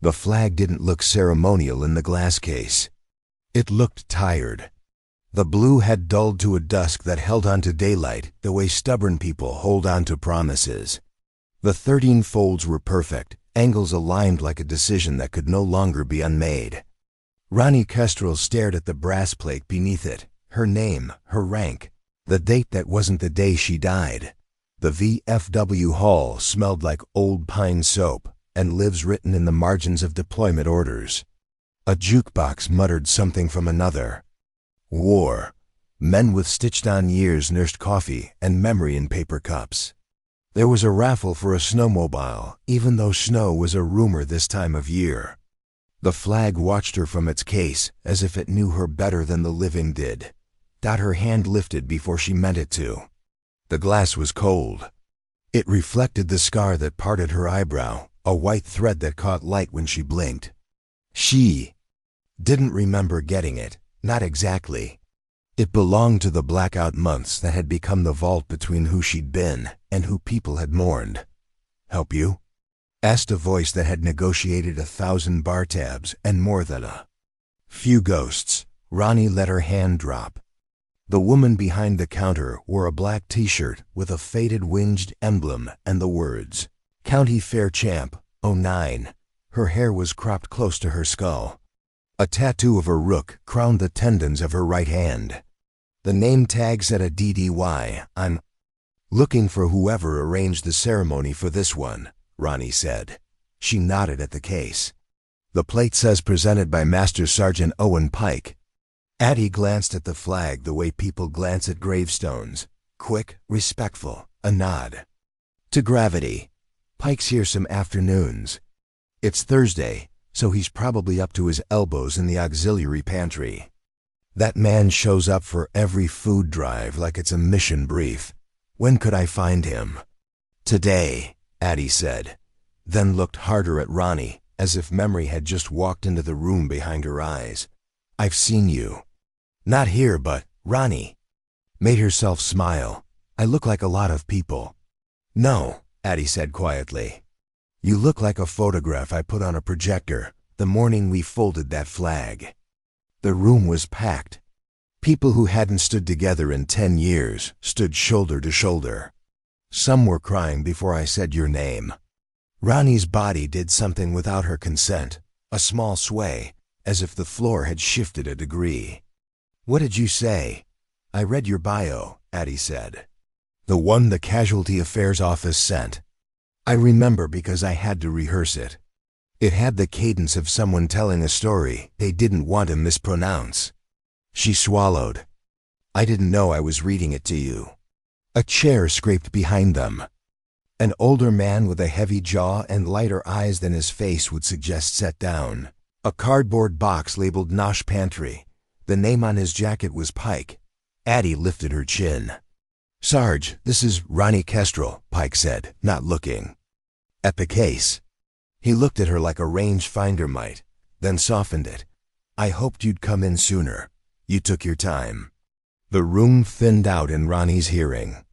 The flag didn't look ceremonial in the glass case. It looked tired. The blue had dulled to a dusk that held on to daylight the way stubborn people hold on to promises. The 13 folds were perfect, angles aligned like a decision that could no longer be unmade. Ronnie Kestrel stared at the brass plate beneath it, her name, her rank, the date that wasn't the day she died. The VFW hall smelled like old pine soap, and lives written in the margins of deployment orders. A jukebox muttered something from another. War. Men with stitched-on years nursed coffee and memory in paper cups. There was a raffle for a snowmobile, even though snow was a rumor this time of year. The flag watched her from its case as if it knew her better than the living did. Her hand lifted before she meant it to. The glass was cold. It reflected the scar that parted her eyebrow, a white thread that caught light when she blinked. She didn't remember getting it, not exactly. It belonged to the blackout months that had become the vault between who she'd been and who people had mourned. "Help you?" asked a voice that had negotiated 1,000 bar tabs and more than a few ghosts. Ronnie let her hand drop. The woman behind the counter wore a black t-shirt with a faded winged emblem and the words, "County Fair Champ, 09. Her hair was cropped close to her skull. A tattoo of a rook crowned the tendons of her right hand. The name tag said a DDY. "I'm looking for whoever arranged the ceremony for this one," Ronnie said. She nodded at the case. "The plate says presented by Master Sergeant Owen Pike." Addie glanced at the flag the way people glance at gravestones. Quick, respectful, a nod. "To Gravity. Pike's here some afternoons. It's Thursday, so he's probably up to his elbows in the auxiliary pantry. That man shows up for every food drive like it's a mission brief. When could I find him?" "Today," Addie said, then looked harder at Ronnie, as if memory had just walked into the room behind her eyes. "I've seen you. Not here, but," Ronnie made herself smile, "I look like a lot of people." "No," Addie said quietly. "You look like a photograph I put on a projector the morning we folded that flag." The room was packed. People who hadn't stood together in 10 years stood shoulder to shoulder. Some were crying before I said your name. Ronnie's body did something without her consent, a small sway, as if the floor had shifted a degree. "What did you say?" "I read your bio," Addie said. "The one the Casualty Affairs Office sent. I remember because I had to rehearse it. It had the cadence of someone telling a story they didn't want to mispronounce." She swallowed. "I didn't know I was reading it to you." A chair scraped behind them. An older man with a heavy jaw and lighter eyes than his face would suggest sat down. A cardboard box labeled Nosh Pantry. The name on his jacket was Pike. Addie lifted her chin. "Sarge, this is Ronnie Kestrel," Pike said, not looking at the case. He looked at her like a rangefinder might, then softened it. "I hoped you'd come in sooner. You took your time." The room thinned out in Ronnie's hearing,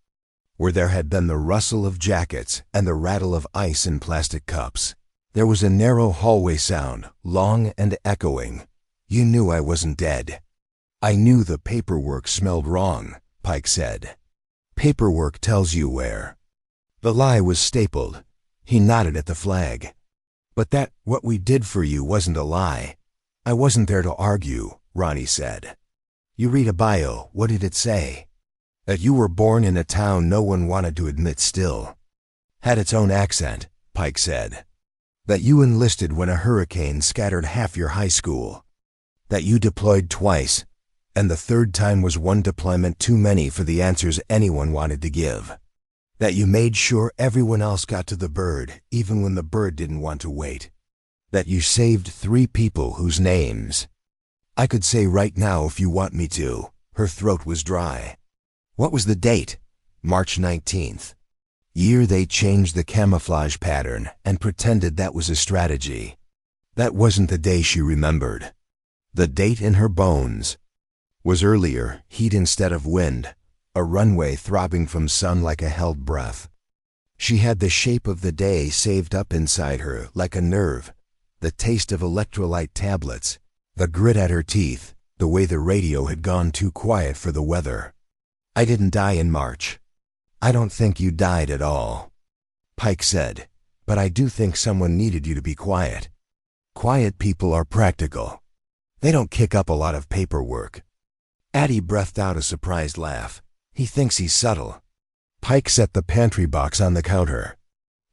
where there had been the rustle of jackets and the rattle of ice in plastic cups. There was a narrow hallway sound, long and echoing. "You knew I wasn't dead." "I knew the paperwork smelled wrong," Pike said. "Paperwork tells you where." The lie was stapled. He nodded at the flag. "But what we did for you wasn't a lie." "I wasn't there to argue," Ronnie said. "You read a bio. What did it say?" "That you were born in a town no one wanted to admit still. Had its own accent," Pike said. "That you enlisted when a hurricane scattered half your high school. That you deployed twice, and the third time was one deployment too many for the answers anyone wanted to give. That you made sure everyone else got to the bird, even when the bird didn't want to wait. That you saved 3 people whose names I could say right now if you want me to." Her throat was dry. "What was the date?" "March 19th. Year they changed the camouflage pattern and pretended that was a strategy." That wasn't the day she remembered. The date in her bones was earlier, heat instead of wind, a runway throbbing from sun like a held breath. She had the shape of the day saved up inside her like a nerve, The taste of electrolyte tablets, the grit at her teeth, the way the radio had gone too quiet for the weather. I didn't die in March. I don't think you died at all, Pike said, but I do think someone needed you to be quiet. Quiet people are practical. They don't kick up a lot of paperwork. Addie breathed out a surprised laugh. He thinks he's subtle. Pike set the pantry box on the counter.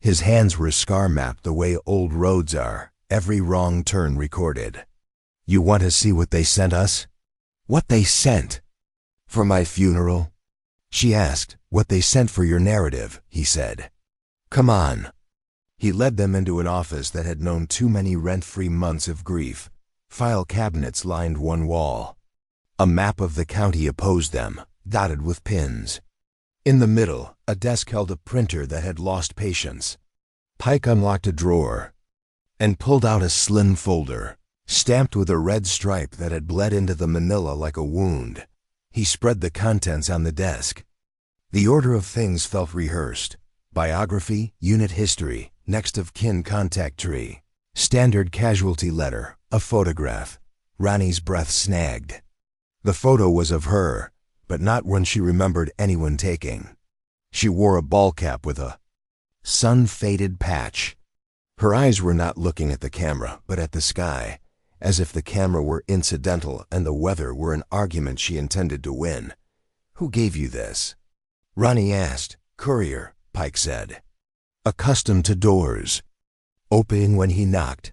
His hands were scar-mapped the way old roads are, every wrong turn recorded. You want to see what they sent us? What they sent? For my funeral? She asked. What they sent for your narrative, he said. Come on. He led them into an office that had known too many rent-free months of grief. File cabinets lined one wall. A map of the county opposed them, dotted with pins. In the middle, a desk held a printer that had lost patience. Pike unlocked a drawer and pulled out a slim folder, stamped with a red stripe that had bled into the manila like a wound. He spread the contents on the desk. The order of things felt rehearsed. Biography, unit history, next of kin contact tree, standard casualty letter, a photograph. Ronnie's breath snagged. The photo was of her, but not one she remembered anyone taking. She wore a ball cap with a sun-faded patch. Her eyes were not looking at the camera, but at the sky, as if the camera were incidental and the weather were an argument she intended to win. Who gave you this? Ronnie asked. Courier, Pike said. Accustomed to doors. Opening when he knocked.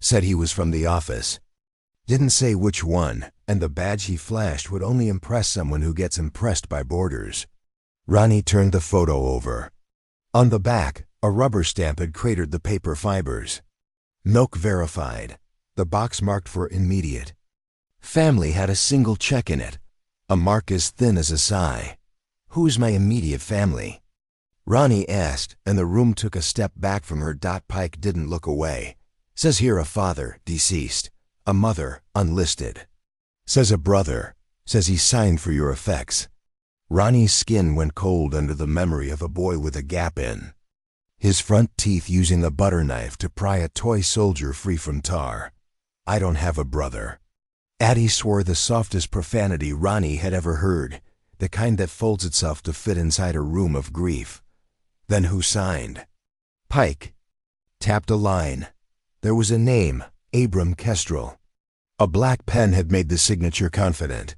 Said he was from the office. Didn't say which one, and the badge he flashed would only impress someone who gets impressed by borders. Ronnie turned the photo over. On the back, a rubber stamp had cratered the paper fibers. Milk verified. The box marked for immediate. Family had a single check in it. A mark as thin as a sigh. Who's my immediate family? Ronnie asked, and the room took a step back from her. Pike didn't look away. Says here a father, deceased. A mother, unlisted. Says a brother. Says he signed for your effects. Ronnie's skin went cold under the memory of a boy with a gap in his front teeth, using a butter knife to pry a toy soldier free from tar. I don't have a brother. Addie swore the softest profanity Ronnie had ever heard, the kind that folds itself to fit inside a room of grief. Then who signed? Pike tapped a line. There was a name, Abram Kestrel. A black pen had made the signature confident.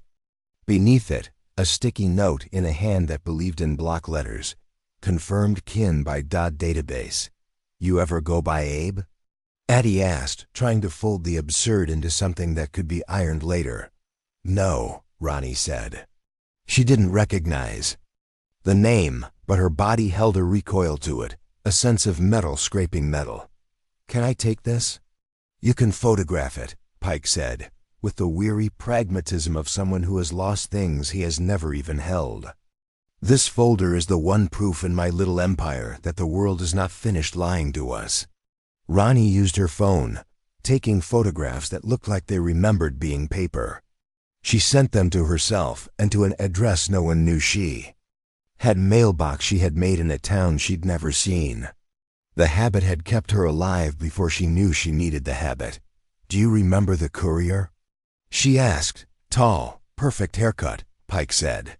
Beneath it, a sticky note in a hand that believed in block letters. Confirmed kin by database. You ever go by Abe? Addie asked, trying to fold the absurd into something that could be ironed later. No, Ronnie said. She didn't recognize the name, but her body held a recoil to it, a sense of metal scraping metal. Can I take this? You can photograph it, Pike said, with the weary pragmatism of someone who has lost things he has never even held. This folder is the one proof in my little empire that the world is not finished lying to us. Ronnie used her phone, taking photographs that looked like they remembered being paper. She sent them to herself and to an address no one knew she had mailbox she had made in a town she'd never seen. The habit had kept her alive before she knew she needed the habit. Do you remember the courier? She asked. Tall, perfect haircut, Pike said.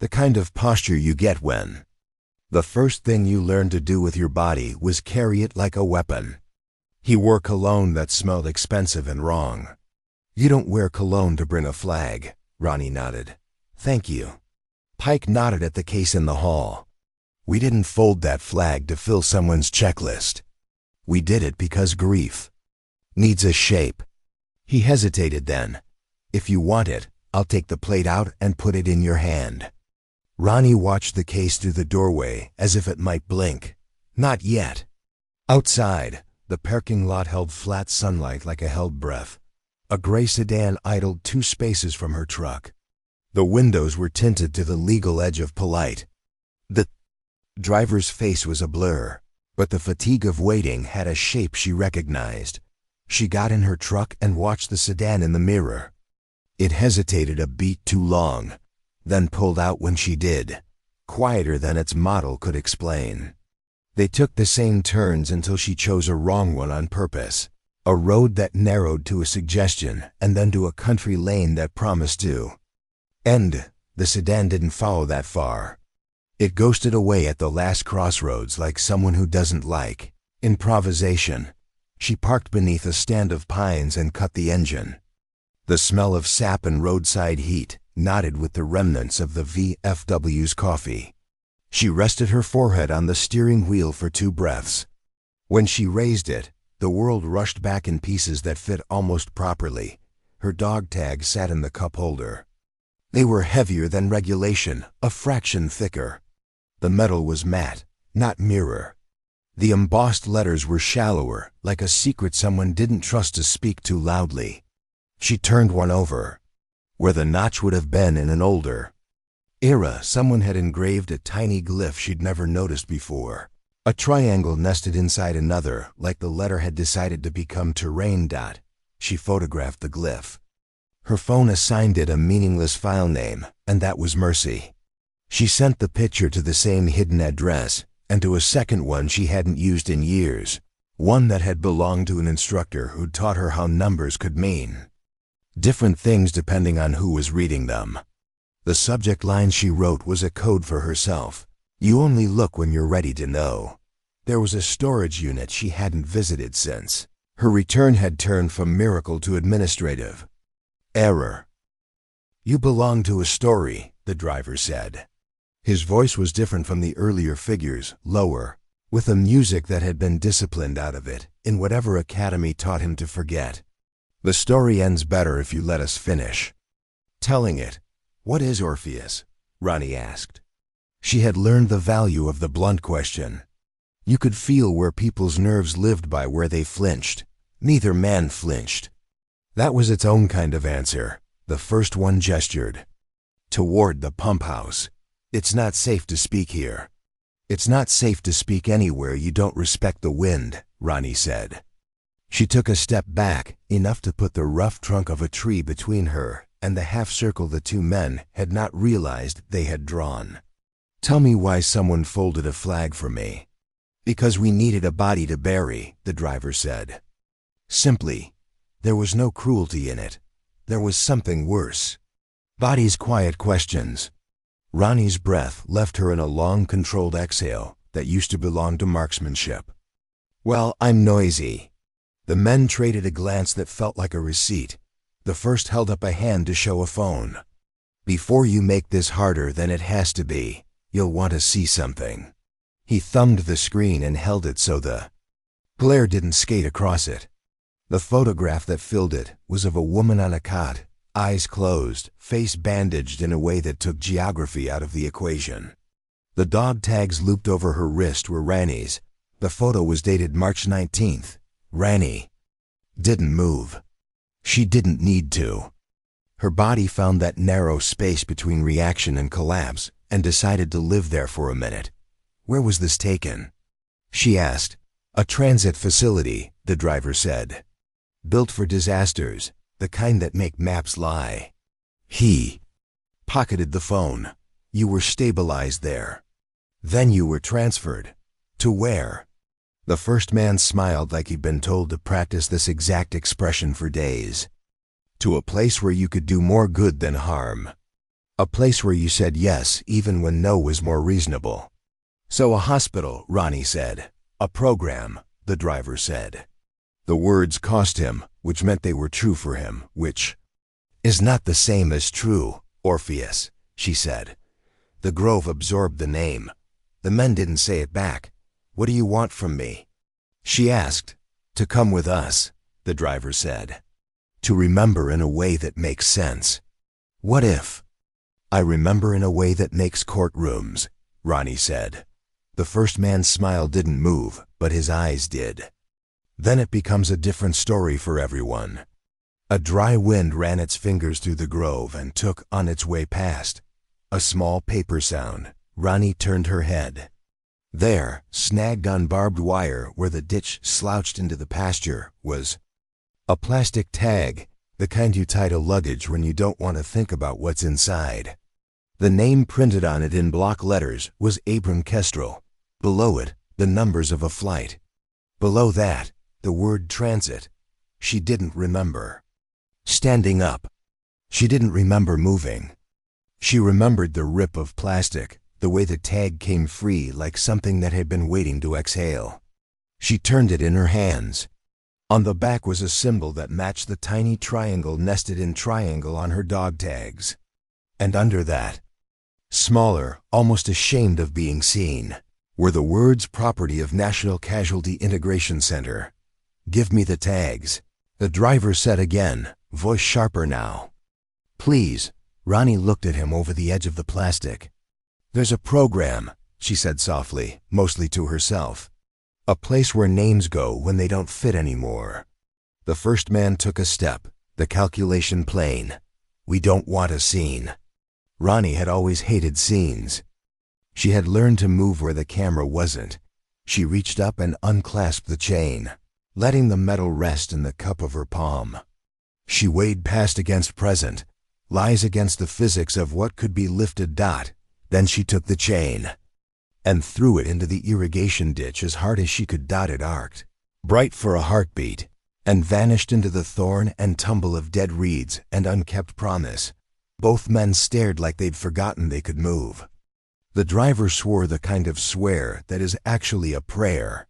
The kind of posture you get when the first thing you learned to do with your body was carry it like a weapon. He wore cologne that smelled expensive and wrong. You don't wear cologne to bring a flag, Ronnie nodded. Thank you. Pike nodded at the case in the hall. We didn't fold that flag to fill someone's checklist. We did it because grief needs a shape. He hesitated then. If you want it, I'll take the plate out and put it in your hand. Ronnie watched the case through the doorway as if it might blink. Not yet. Outside, the parking lot held flat sunlight like a held breath. A gray sedan idled 2 spaces from her truck. The windows were tinted to the legal edge of polite. The driver's face was a blur, but the fatigue of waiting had a shape she recognized. She got in her truck and watched the sedan in the mirror. It hesitated a beat too long, then pulled out when she did, quieter than its model could explain. They took the same turns until she chose a wrong one on purpose. A road that narrowed to a suggestion and then to a country lane that promised to end. The sedan didn't follow that far. It ghosted away at the last crossroads like someone who doesn't like improvisation. She parked beneath a stand of pines and cut the engine. The smell of sap and roadside heat nodded with the remnants of the VFW's coffee. She rested her forehead on the steering wheel for 2 breaths. When she raised it, the world rushed back in pieces that fit almost properly. Her dog tag sat in the cup holder. They were heavier than regulation, a fraction thicker. The metal was matte, not mirror. The embossed letters were shallower, like a secret someone didn't trust to speak too loudly. She turned one over. Where the notch would have been in an older era, someone had engraved a tiny glyph she'd never noticed before. A triangle nested inside another, like the letter had decided to become terrain. She photographed the glyph. Her phone assigned it a meaningless file name, and that was Mercy. She sent the picture to the same hidden address, and to a second one she hadn't used in years, one that had belonged to an instructor who'd taught her how numbers could mean different things depending on who was reading them. The subject line she wrote was a code for herself. You only look when you're ready to know. There was a storage unit she hadn't visited since. Her return had turned from miracle to administrative error. You belong to a story, the driver said. His voice was different from the earlier figures, lower, with a music that had been disciplined out of it, in whatever academy taught him to forget. The story ends better if you let us finish telling it. What is Orpheus? Ronnie asked. She had learned the value of the blunt question. You could feel where people's nerves lived by where they flinched. Neither man flinched. That was its own kind of answer. The first one gestured toward the pump house. It's not safe to speak here. It's not safe to speak anywhere you don't respect the wind, Ronnie said. She took a step back, enough to put the rough trunk of a tree between her and the half circle the 2 men had not realized they had drawn. Tell me why someone folded a flag for me. Because we needed a body to bury, the driver said. Simply. There was no cruelty in it. There was something worse. Body's quiet questions. Ronnie's breath left her in a long, controlled exhale that used to belong to marksmanship. Well, I'm noisy. The men traded a glance that felt like a receipt. The first held up a hand to show a phone. Before you make this harder than it has to be, you'll want to see something. He thumbed the screen and held it so the glare didn't skate across it. The photograph that filled it was of a woman on a cot, eyes closed, face bandaged in a way that took geography out of the equation. The dog tags looped over her wrist were Rani's. The photo was dated March 19th. Rani didn't move. She didn't need to. Her body found that narrow space between reaction and collapse and decided to live there for a minute. Where was this taken? She asked. A transit facility, the driver said. Built for disasters, the kind that make maps lie. He pocketed the phone. You were stabilized there. Then you were transferred. To where? The first man smiled like he'd been told to practice this exact expression for days. To a place where you could do more good than harm. A place where you said yes even when no was more reasonable. So a hospital, Ronnie said. A program, the driver said. The words cost him, which meant they were true for him, which is not the same as true, Orpheus, she said. The grove absorbed the name. The men didn't say it back. What do you want from me? She asked. To come with us, the driver said. To remember in a way that makes sense. What if? I remember in a way that makes courtrooms, Ronnie said. The first man's smile didn't move, but his eyes did. Then it becomes a different story for everyone. A dry wind ran its fingers through the grove and took on its way past. A small paper sound. Ronnie turned her head. There, snagged on barbed wire where the ditch slouched into the pasture, was a plastic tag, the kind you tie to luggage when you don't want to think about what's inside. The name printed on it in block letters was Abram Kestrel. Below it, the numbers of a flight. Below that, the word transit. She didn't remember standing up. She didn't remember moving. She remembered the rip of plastic, the way the tag came free like something that had been waiting to exhale. She turned it in her hands. On the back was a symbol that matched the tiny triangle nested in triangle on her dog tags. And under that, smaller, almost ashamed of being seen, were the words "Property of National Casualty Integration Center. Give me the tags." The driver said again, voice sharper now. "Please." Ronnie looked at him over the edge of the plastic. "There's a program," she said softly, mostly to herself. "A place where names go when they don't fit anymore." The first man took a step, the calculation plain. "We don't want a scene." Ronnie had always hated scenes. She had learned to move where the camera wasn't. She reached up and unclasped the chain, letting the metal rest in the cup of her palm. She weighed past against present, lies against the physics of what could be lifted. Then she took the chain and threw it into the irrigation ditch as hard as she could. It arced, bright for a heartbeat, and vanished into the thorn and tumble of dead reeds and unkept promise. Both men stared like they'd forgotten they could move. The driver swore the kind of swear that is actually a prayer.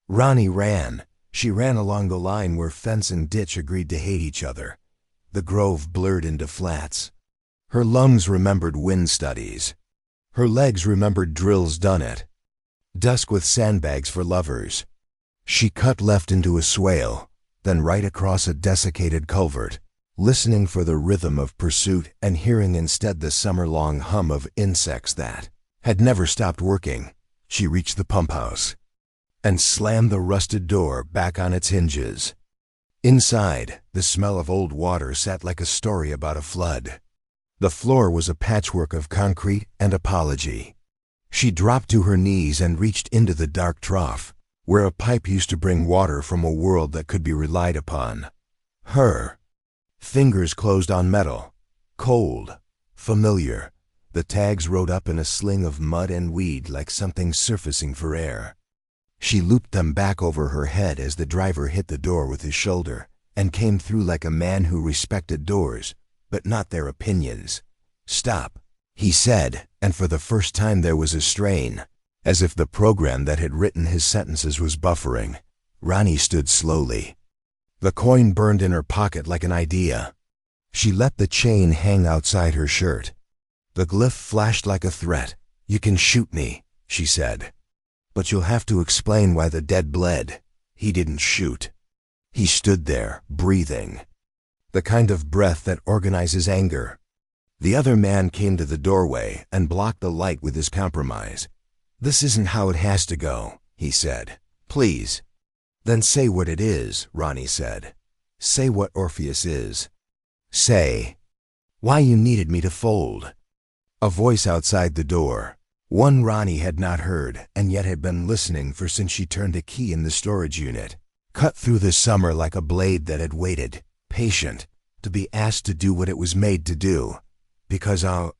Ronnie ran. She ran along the line where fence and ditch agreed to hate each other. The grove blurred into flats. Her lungs remembered wind studies. Her legs remembered drills done at dusk with sandbags for lovers. She cut left into a swale, then right across a desiccated culvert, listening for the rhythm of pursuit and hearing instead the summer-long hum of insects that had never stopped working. She reached the pump house and slammed the rusted door back on its hinges. Inside, the smell of old water sat like a story about a flood. The floor was a patchwork of concrete and apology. She dropped to her knees and reached into the dark trough, where a pipe used to bring water from a world that could be relied upon. Her fingers closed on metal, cold, familiar. The tags rode up in a sling of mud and weed like something surfacing for air. She looped them back over her head as the driver hit the door with his shoulder and came through like a man who respected doors, but not their opinions. "Stop," he said, and for the first time there was a strain, as if the program that had written his sentences was buffering. Ronnie stood slowly. The coin burned in her pocket like an idea. She let the chain hang outside her shirt. The glyph flashed like a threat. "You can shoot me," she said. "But you'll have to explain why the dead bled." He didn't shoot. He stood there, breathing. The kind of breath that organizes anger. The other man came to the doorway and blocked the light with his compromise. "This isn't how it has to go," he said. "Please." "Then say what it is," Ronnie said. "Say what Orpheus is. Say why you needed me to fold." A voice outside the door. One Ronnie had not heard and yet had been listening for since she turned a key in the storage unit. Cut through the summer like a blade that had waited, patient, to be asked to do what it was made to do. "Because our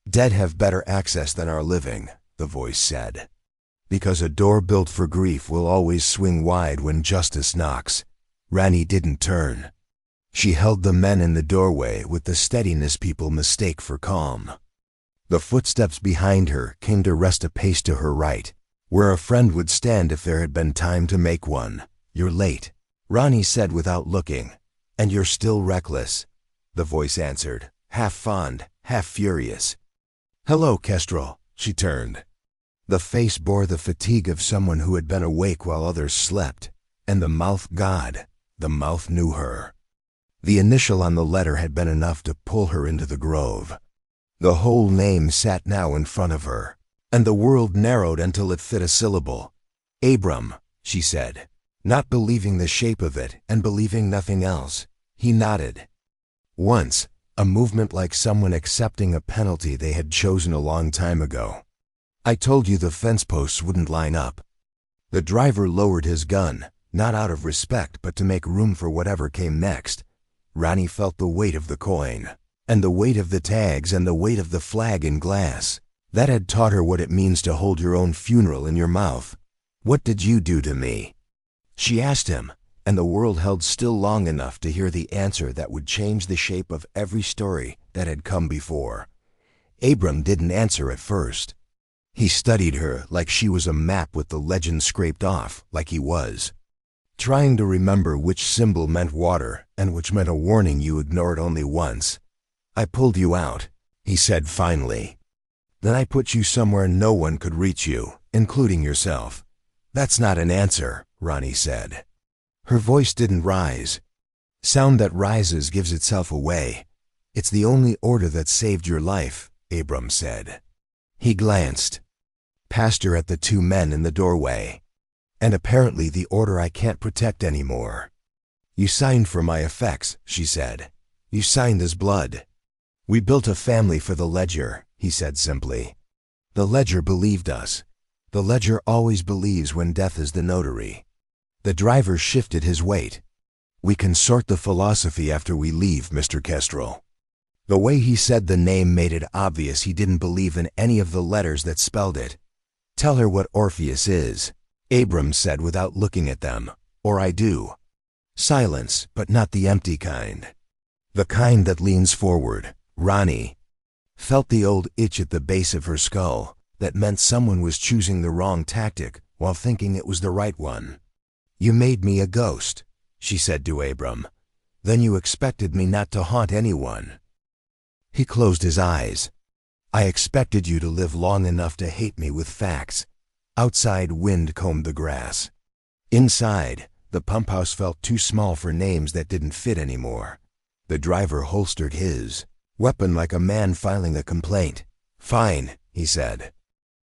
dead have better access than our living," the voice said. "Because a door built for grief will always swing wide when justice knocks." Ronnie didn't turn. She held the men in the doorway with the steadiness people mistake for calm. The footsteps behind her came to rest a pace to her right, where a friend would stand if there had been time to make one. "You're late," Ronnie said without looking. "And you're still reckless," the voice answered, half fond, half furious. "Hello, Kestrel." She turned. The face bore the fatigue of someone who had been awake while others slept, and the mouth, God, the mouth knew her. The initial on the letter had been enough to pull her into the grove. The whole name sat now in front of her, and the world narrowed until it fit a syllable. "Abram," she said, not believing the shape of it and believing nothing else. He nodded. Once, a movement like someone accepting a penalty they had chosen a long time ago. "I told you the fence posts wouldn't line up." The driver lowered his gun, not out of respect but to make room for whatever came next. Ronnie felt the weight of the coin, and the weight of the tags and the weight of the flag in glass. That had taught her what it means to hold your own funeral in your mouth. "What did you do to me?" she asked him, and the world held still long enough to hear the answer that would change the shape of every story that had come before. Abram didn't answer at first. He studied her like she was a map with the legend scraped off, like he was, trying to remember which symbol meant water and which meant a warning you ignored only once. "I pulled you out," he said finally. "Then I put you somewhere no one could reach you, including yourself." "That's not an answer," Ronnie said. Her voice didn't rise. Sound that rises gives itself away. "It's the only order that saved your life," Abram said. He glanced past her at the two men in the doorway. "And apparently the order I can't protect anymore." "You signed for my effects," she said. "You signed as blood." "We built a family for the Ledger," he said simply. "The Ledger believed us. The Ledger always believes when death is the notary." The driver shifted his weight. "We can sort the philosophy after we leave, Mr. Kestrel." The way he said the name made it obvious he didn't believe in any of the letters that spelled it. "Tell her what Orpheus is," Abram said without looking at them. "Or I do." Silence, but not the empty kind. The kind that leans forward. Ronnie felt the old itch at the base of her skull that meant someone was choosing the wrong tactic while thinking it was the right one. "You made me a ghost," she said to Abram. "Then you expected me not to haunt anyone." He closed his eyes. "I expected you to live long enough to hate me with facts." Outside, wind combed the grass. Inside, the pump house felt too small for names that didn't fit anymore. The driver holstered his weapon like a man filing a complaint. "Fine," he said.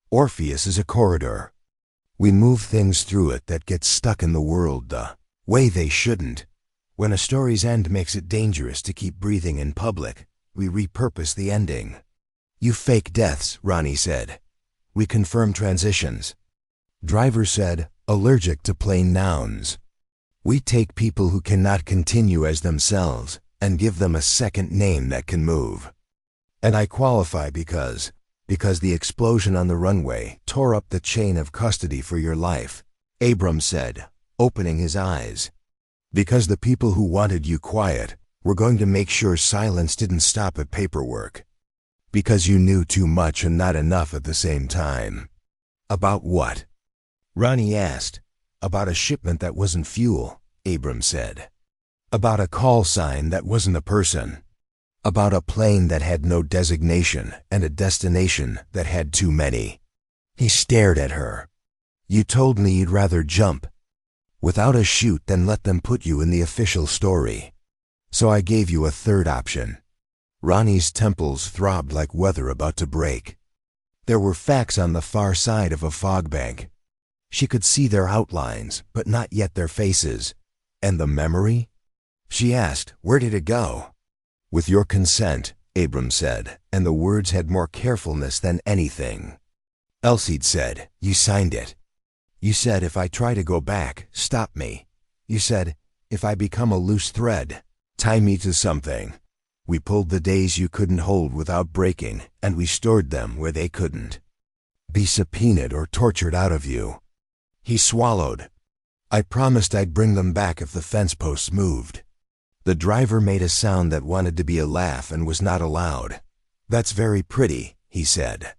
"Orpheus is a corridor. We move things through it that get stuck in the world the way they shouldn't. When a story's end makes it dangerous to keep breathing in public, we repurpose the ending." "You fake deaths," Ronnie said. "We confirm transitions." Driver said, "Allergic to plain nouns. We take people who cannot continue as themselves and give them a second name that can move. And I qualify because the explosion on the runway tore up the chain of custody for your life," Abram said, opening his eyes. "Because the people who wanted you quiet were going to make sure silence didn't stop at paperwork. Because you knew too much and not enough at the same time." "About what?" Ronnie asked. "About a shipment that wasn't fuel," Abram said. "About a call sign that wasn't a person. About a plane that had no designation and a destination that had too many." He stared at her. "You told me you'd rather jump without a chute than let them put you in the official story. So I gave you a third option." Ronnie's temples throbbed like weather about to break. There were facts on the far side of a fog bank. She could see their outlines, but not yet their faces. "And the memory?" She asked. "Where did it go?" "With your consent," Abram said, and the words had more carefulness than anything else he'd said. "You signed it. You said if I try to go back, stop me. You said if I become a loose thread, tie me to something. We pulled the days you couldn't hold without breaking, and we stored them where they couldn't be subpoenaed or tortured out of you." He swallowed. "I promised I'd bring them back if the fence posts moved." The driver made a sound that wanted to be a laugh and was not allowed. "That's very pretty," he said.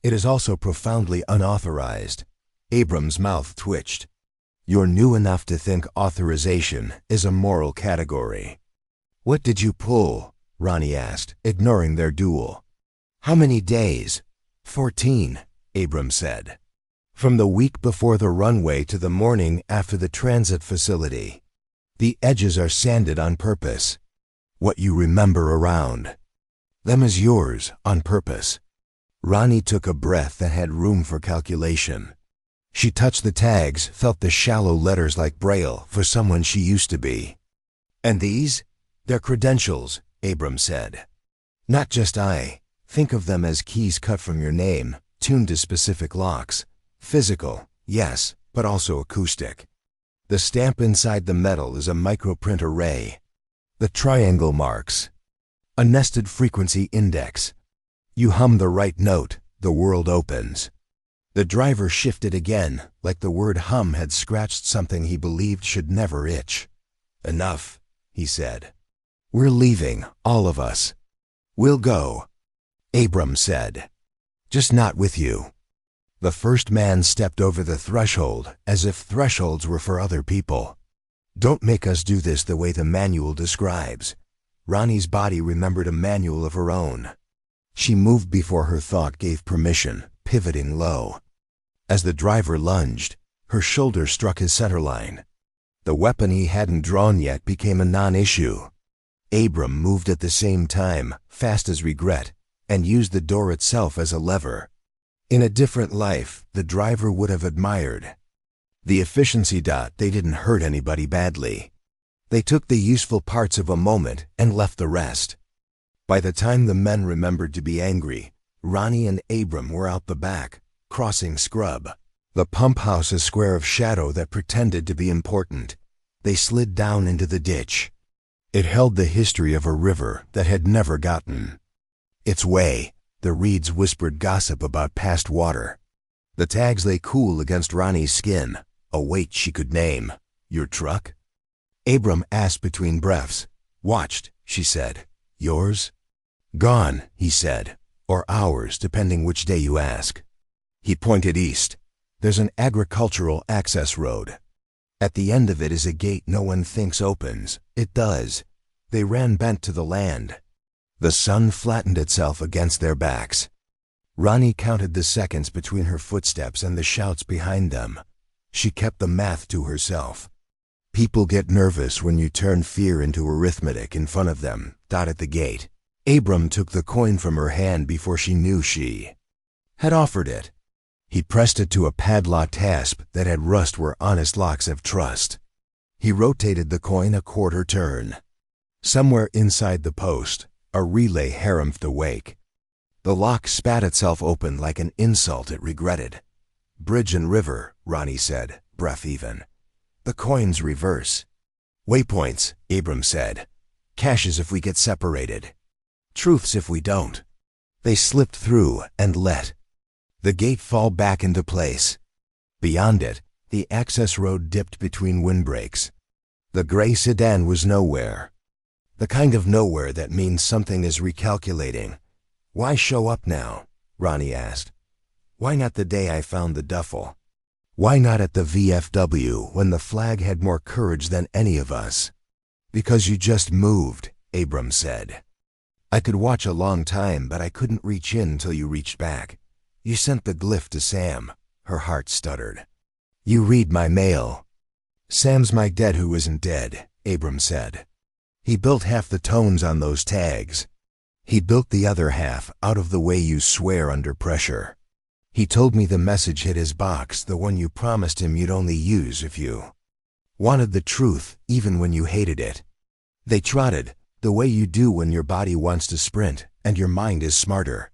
"It is also profoundly unauthorized." Abram's mouth twitched. "You're new enough to think authorization is a moral category." "What did you pull?" Ronnie asked, ignoring their duel. "How many days?" 14, Abram said. "From the week before the runway to the morning after the transit facility. The edges are sanded on purpose. What you remember around them is yours on purpose." Ronnie took a breath that had room for calculation. She touched the tags, felt the shallow letters like Braille for someone she used to be. "And these? They're credentials," Abram said. "Not just I. Think of them as keys cut from your name, tuned to specific locks. Physical, yes, but also acoustic. The stamp inside the metal is a microprint array. The triangle marks a nested frequency index. You hum the right note, the world opens. The driver shifted again, like the word hum had scratched something he believed should never itch. "Enough," he said. "We're leaving, all of us." "We'll go," Abram said. "Just not with you." The first man stepped over the threshold, as if thresholds were for other people. "Don't make us do this the way the manual describes." Ronnie's body remembered a manual of her own. She moved before her thought gave permission, pivoting low. As the driver lunged, her shoulder struck his centerline. The weapon he hadn't drawn yet became a non-issue. Abram moved at the same time, fast as regret, and used the door itself as a lever. In a different life, the driver would have admired. The efficiency. They didn't hurt anybody badly. They took the useful parts of a moment and left the rest. By the time the men remembered to be angry, Ronnie and Abram were out the back, crossing scrub. The pump house a square of shadow that pretended to be important. They slid down into the ditch. It held the history of a river that had never gotten its way. The reeds whispered gossip about past water. The tags lay cool against Ronnie's skin, a weight she could name. "Your truck?" Abram asked between breaths. "Watched," she said. "Yours?" "Gone," he said. "Or ours, depending which day you ask." He pointed east. "There's an agricultural access road. At the end of it is a gate no one thinks opens. It does." They ran bent to the land. The sun flattened itself against their backs. Ronnie counted the seconds between her footsteps and the shouts behind them. She kept the math to herself. People get nervous when you turn fear into arithmetic in front of them. At the gate, Abram took the coin from her hand before she knew she had offered it. He pressed it to a padlocked hasp that had rust where honest locks have trust. He rotated the coin a quarter turn. Somewhere inside the post, a relay harumphed awake. The lock spat itself open like an insult it regretted. "Bridge and river," Ronnie said, breath even. "The coin's reverse." "Waypoints," Abram said. "Caches if we get separated. Truths if we don't." They slipped through and let the gate fall back into place. Beyond it, the access road dipped between windbreaks. The gray sedan was nowhere. The kind of nowhere that means something is recalculating. "Why show up now?" Ronnie asked. "Why not the day I found the duffel? Why not at the VFW when the flag had more courage than any of us?" "Because you just moved," Abram said. "I could watch a long time, but I couldn't reach in till you reached back. You sent the glyph to Sam." Her heart stuttered. "You read my mail." "Sam's my dead who isn't dead," Abram said. "He built half the tones on those tags. He built the other half out of the way you swear under pressure. He told me the message hit his box, the one you promised him you'd only use if you wanted the truth, even when you hated it. They trotted, the way you do when your body wants to sprint and your mind is smarter.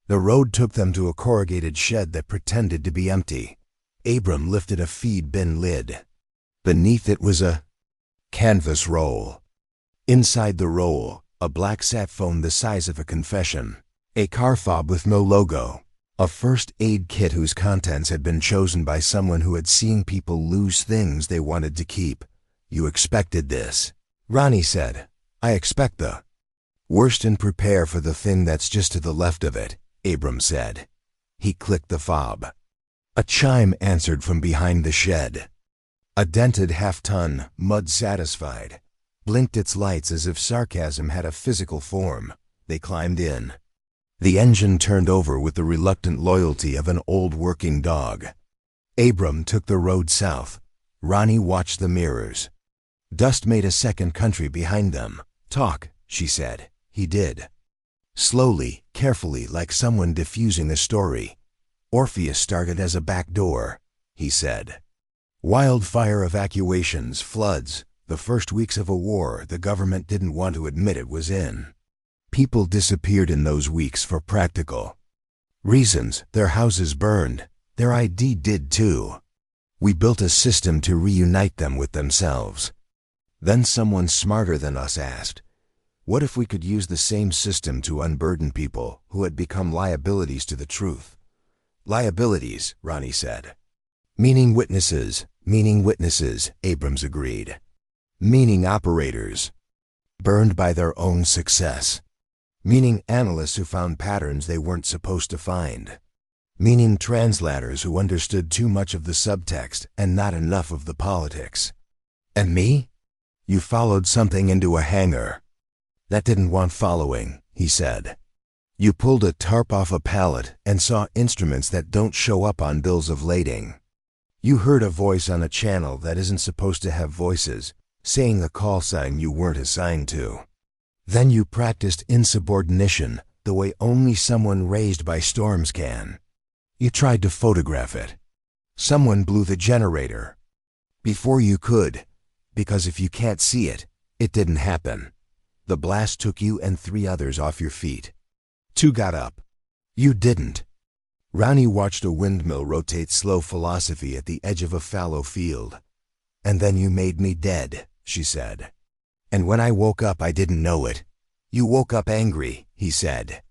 The road took them to a corrugated shed that pretended to be empty. Abram lifted a feed bin lid. Beneath it was a canvas roll. Inside the roll, a black sat phone the size of a confession, a car fob with no logo, a first aid kit whose contents had been chosen by someone who had seen people lose things they wanted to keep. "You expected this," Ronnie said. "I expect the worst and prepare for the thing that's just to the left of it," Abram said. He clicked the fob. A chime answered from behind the shed. A dented half-ton, mud-satisfied, blinked its lights as if sarcasm had a physical form. They climbed in. The engine turned over with the reluctant loyalty of an old working dog. Abram took the road south. Ronnie watched the mirrors. Dust made a second country behind them. "Talk," she said. He did. Slowly, carefully, like someone diffusing a story. "Orpheus started as a back door," he said. "Wildfire evacuations, floods, the first weeks of a war the government didn't want to admit it was in. People disappeared in those weeks for practical reasons. Their houses burned. Their ID did too. We built a system to reunite them with themselves. Then someone smarter than us asked, what if we could use the same system to unburden people who had become liabilities to the truth? Liabilities, Ronnie said. Meaning witnesses, Abrams agreed. Meaning operators, burned by their own success. Meaning analysts who found patterns they weren't supposed to find. Meaning translators who understood too much of the subtext and not enough of the politics. And me? You followed something into a hangar. That didn't want following, he said. You pulled a tarp off a pallet and saw instruments that don't show up on bills of lading. You heard a voice on a channel that isn't supposed to have voices, saying a call sign you weren't assigned to. Then you practiced insubordination the way only someone raised by storms can. You tried to photograph it. Someone blew the generator. Before you could, because if you can't see it, it didn't happen. The blast took you and 3 others off your feet. 2 got up. You didn't. Ronnie watched a windmill rotate slow philosophy at the edge of a fallow field. And then you made me dead, she said. And when I woke up, I didn't know it. You woke up angry, he said.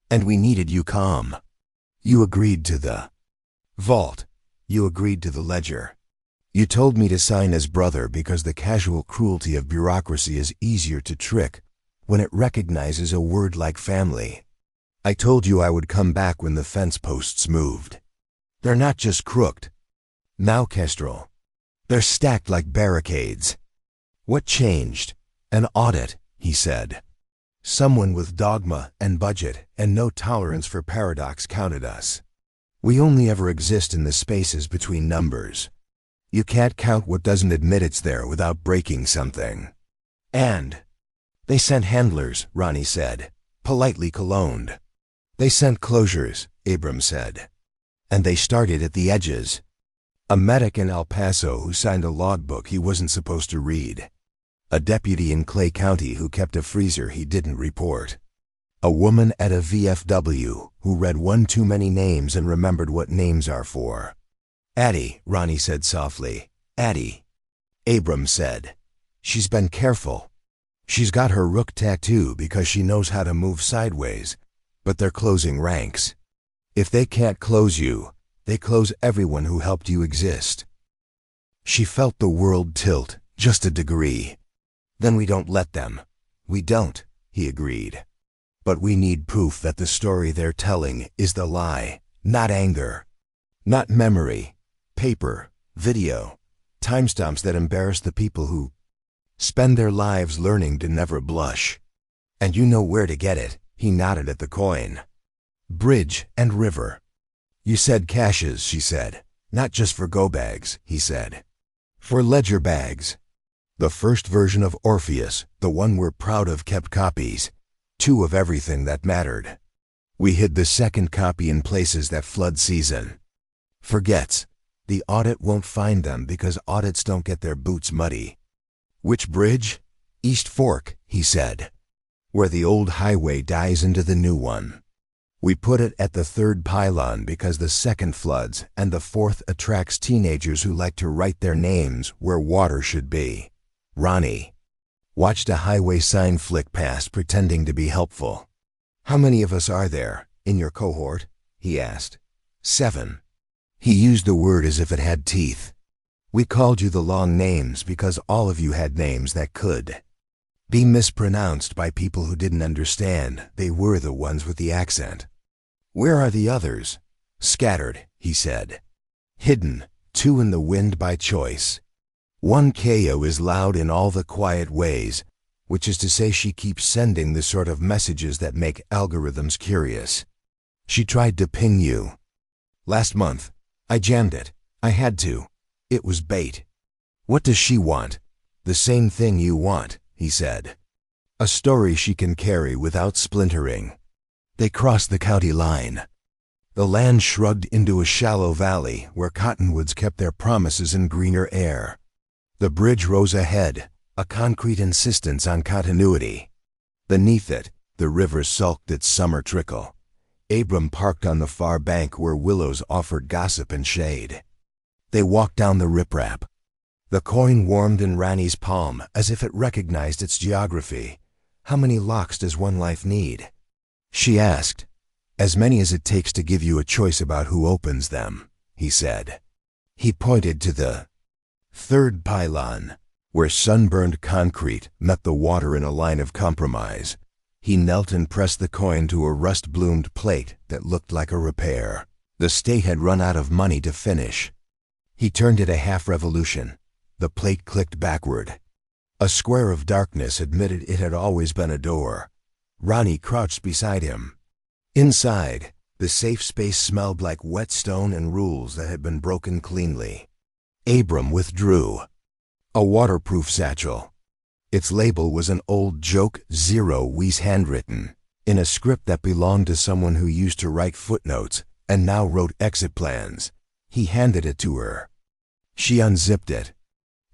And we needed you calm. You agreed to the vault. You agreed to the ledger. You told me to sign as brother because the casual cruelty of bureaucracy is easier to trick when it recognizes a word like family. I told you I would come back when the fence posts moved. They're not just crooked. Now, Kestrel. They're stacked like barricades. What changed? An audit, he said. Someone with dogma and budget and no tolerance for paradox counted us. We only ever exist in the spaces between numbers. You can't count what doesn't admit it's there without breaking something. And they sent handlers, Ronnie said, politely cologned. They sent closures, Abrams said. And they started at the edges. A medic in El Paso who signed a logbook he wasn't supposed to read. A deputy in Clay County who kept a freezer he didn't report. A woman at a VFW who read one too many names and remembered what names are for. Addie, Ronnie said softly. Addie. Abrams said. She's been careful. She's got her rook tattoo because she knows how to move sideways, but they're closing ranks. If they can't close you, they close everyone who helped you exist. She felt the world tilt, just a degree. Then we don't let them. We don't, he agreed. But we need proof that the story they're telling is the lie, not anger, not memory, paper, video, timestamps that embarrass the people who spend their lives learning to never blush. And you know where to get it, he nodded at the coin. Bridge and river. You said caches, she said. Not just for go bags, he said. For ledger bags. The first version of Orpheus, the one we're proud of, kept copies. 2 of everything that mattered. We hid the second copy in places that flood season forgets. The audit won't find them because audits don't get their boots muddy. Which bridge? East Fork, he said. Where the old highway dies into the new one. We put it at the 3rd pylon because the 2nd floods and the 4th attracts teenagers who like to write their names where water should be. Ronnie watched a highway sign flick past, pretending to be helpful. How many of us are there, in your cohort? He asked. 7. He used the word as if it had teeth. We called you the long names because all of you had names that could be mispronounced by people who didn't understand they were the ones with the accent. Where are the others? Scattered, he said. Hidden, 2 in the wind by choice. 1 KO is loud in all the quiet ways, which is to say she keeps sending the sort of messages that make algorithms curious. She tried to ping you. Last month, I jammed it. I had to. It was bait. What does she want? The same thing you want, he said. A story she can carry without splintering. They crossed the county line. The land shrugged into a shallow valley where cottonwoods kept their promises in greener air. The bridge rose ahead, a concrete insistence on continuity. Beneath it, the river sulked its summer trickle. Abram parked on the far bank where willows offered gossip and shade. They walked down the riprap. The coin warmed in Ronnie's palm as if it recognized its geography. How many locks does one life need? She asked. As many as it takes to give you a choice about who opens them, he said. He pointed to the third pylon, where sunburned concrete met the water in a line of compromise. He knelt and pressed the coin to a rust-bloomed plate that looked like a repair. The state had run out of money to finish. He turned it a half revolution. The plate clicked backward. A square of darkness admitted it had always been a door. Ronnie crouched beside him. Inside, the safe space smelled like wet stone and rules that had been broken cleanly. Abram withdrew. A waterproof satchel. Its label was an old joke zero Weiss handwritten, in a script that belonged to someone who used to write footnotes and now wrote exit plans. He handed it to her. She unzipped it.